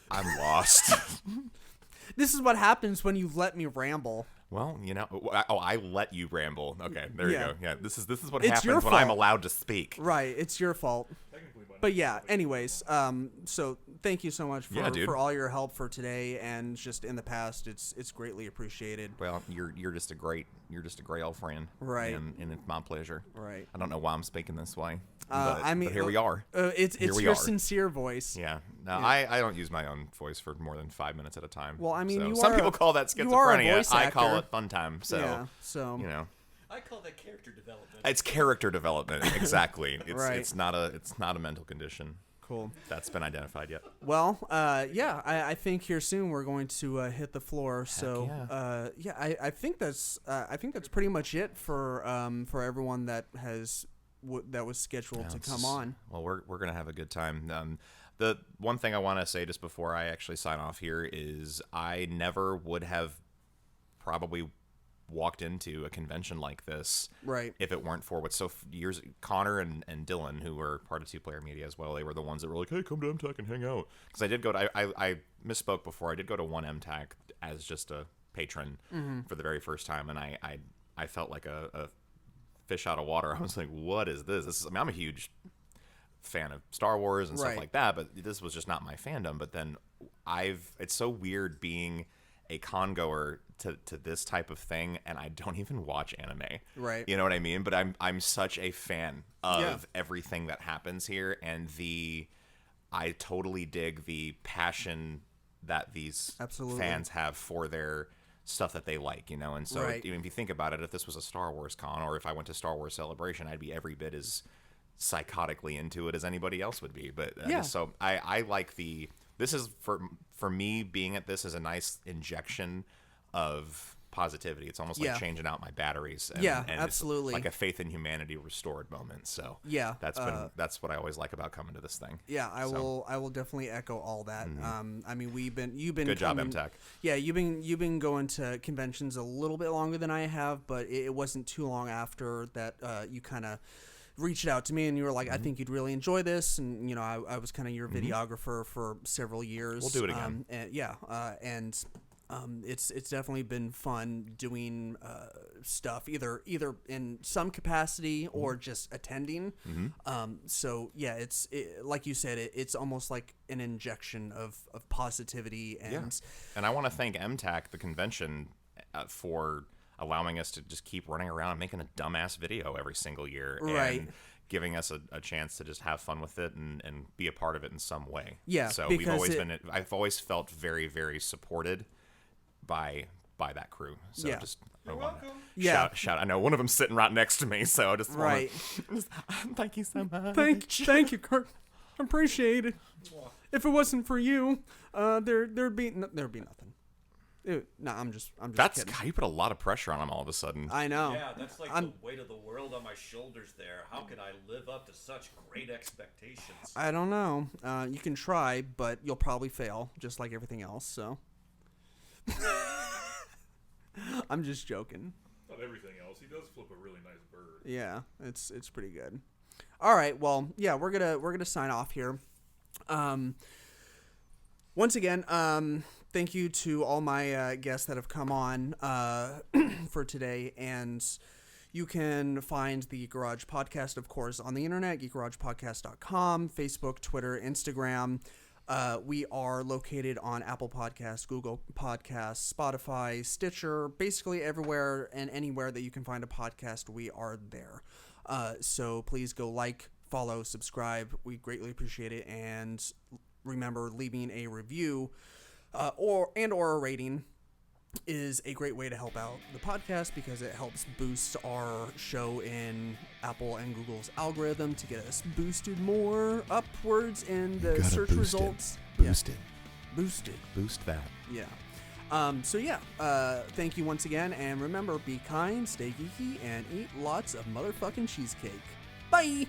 S7: I'm lost.
S1: this is what happens when you let me ramble.
S7: Well, I let you ramble. Okay, there
S1: Yeah.
S7: you go. Yeah, this is what
S1: It's your
S7: happens when I'm
S1: fault.
S7: allowed to speak.
S1: Right, it's your fault.
S3: Technically, by
S1: But
S3: now,
S1: yeah, anyways, so thank you so much
S7: Yeah, dude.
S1: for all your help for today and just in the past. It's greatly appreciated.
S7: Well, you're just a great old friend.
S1: Right.
S7: And it's my pleasure.
S1: Right.
S7: I don't know why I'm speaking this way.
S1: I
S7: but
S1: mean,
S7: here we are.
S1: It's
S7: Here we
S1: your
S7: are.
S1: sincere voice.
S7: Yeah. No,
S1: Yeah.
S7: I don't use my own voice for more than 5 minutes at a time.
S1: Well, I mean,
S7: So
S1: you
S7: some
S1: are
S7: people
S1: a-
S7: call that
S1: you are a
S7: schizophrenia.
S1: voice
S7: I call
S1: actor.
S7: it fun time. So
S1: Yeah, so
S6: I call that character development.
S7: it's character development. Exactly. It's
S1: Right.
S7: it's not a mental condition
S1: cool.
S7: that's been identified yet.
S1: Well, yeah, I think here soon we're going to hit the floor. So, I think that's pretty much it for everyone that that was scheduled to come on.
S7: Well, we're gonna have a good time. The one thing I want to say just before I actually sign off here is I never would have probably walked into a convention like this
S1: Right.
S7: if it weren't for years. Connor and Dylan, who were part of Two Player Media as well, they were the ones that were like, hey, come to MTAC and hang out. Because I did go to I misspoke before. I did go to one MTAC as just a patron for the very first time, and I felt like a fish out of water. I was like, what is this? I'm a huge fan of Star Wars and stuff
S1: Right.
S7: like that, but this was just not my fandom. But then it's so weird being a con-goer to this type of thing, and I don't even watch anime.
S1: Right.
S7: You know what I mean? But I'm such a fan of
S1: Yeah.
S7: everything that happens here, and I totally dig the passion that these
S1: Absolutely.
S7: fans have for their stuff that they like, and so
S1: Right.
S7: even if you think about it, if this was a Star Wars con or if I went to Star Wars Celebration, I'd be every bit as psychotically into it as anybody else would be. But
S1: Yeah.
S7: so I like this is for me, being at this is a nice injection of positivity. It's almost
S1: Yeah.
S7: like changing out my batteries. And,
S1: Yeah,
S7: and it's
S1: absolutely.
S7: like a faith in humanity restored moment. So
S1: Yeah,
S7: that's what I always like about coming to this thing.
S1: Yeah, I
S7: So.
S1: will definitely echo all that. I mean, you've been
S7: Good job,
S1: coming-
S7: MTAC.
S1: Yeah, you've been going to conventions a little bit longer than I have, but it wasn't too long after that you kind of reached out to me and you were like, I think you'd really enjoy this, and I was kind of your videographer for several years.
S7: We'll do it again.
S1: It's definitely been fun doing stuff either in some capacity or just attending. So yeah, it's like you said, it's almost like an injection of positivity and
S7: And I want to thank MTAC, the convention, for allowing us to just keep running around and making a dumbass video every single year.
S1: Right.
S7: And giving us a chance to just have fun with it and be a part of it in some way.
S1: Yeah,
S7: So
S1: because
S7: I've always felt very, very supported by that crew. So
S1: Yeah.
S7: just
S1: Yeah.
S7: shout. I know one of them's sitting right next to me, so I just wanna,
S1: Right.
S7: thank you so much.
S1: Thank you, Kirk. I appreciate it. If it wasn't for you, there'd be nothing. I'm just
S7: That's
S1: kidding.
S7: how you put a lot of pressure on him all of a sudden.
S1: I know.
S6: Yeah, that's like
S1: I'm-
S6: the weight of the world on my shoulders there. How can I live up to such great expectations?
S1: I don't know. You can try, but you'll probably fail, just like everything else. So, I'm just joking.
S3: Not everything else. He does flip a really nice bird.
S1: Yeah, it's pretty good. All right, well, yeah, we're gonna sign off here. Once again, thank you to all my guests that have come on for today, and you can find the Garage Podcast, of course, on the internet, geekgaragepodcast.com, Facebook, Twitter, Instagram. We are located on Apple Podcasts, Google Podcasts, Spotify, Stitcher, basically everywhere and anywhere that you can find a podcast, we are there. So please go like, follow, subscribe. We greatly appreciate it. And remember, leaving a review or a rating is a great way to help out the podcast because it helps boost our show in Apple and Google's algorithm to get us boosted more upwards in the search results.
S7: Boost it.
S1: Boosted.
S7: Boost that.
S1: Yeah. Thank you once again, and remember, be kind, stay geeky, and eat lots of motherfucking cheesecake. Bye!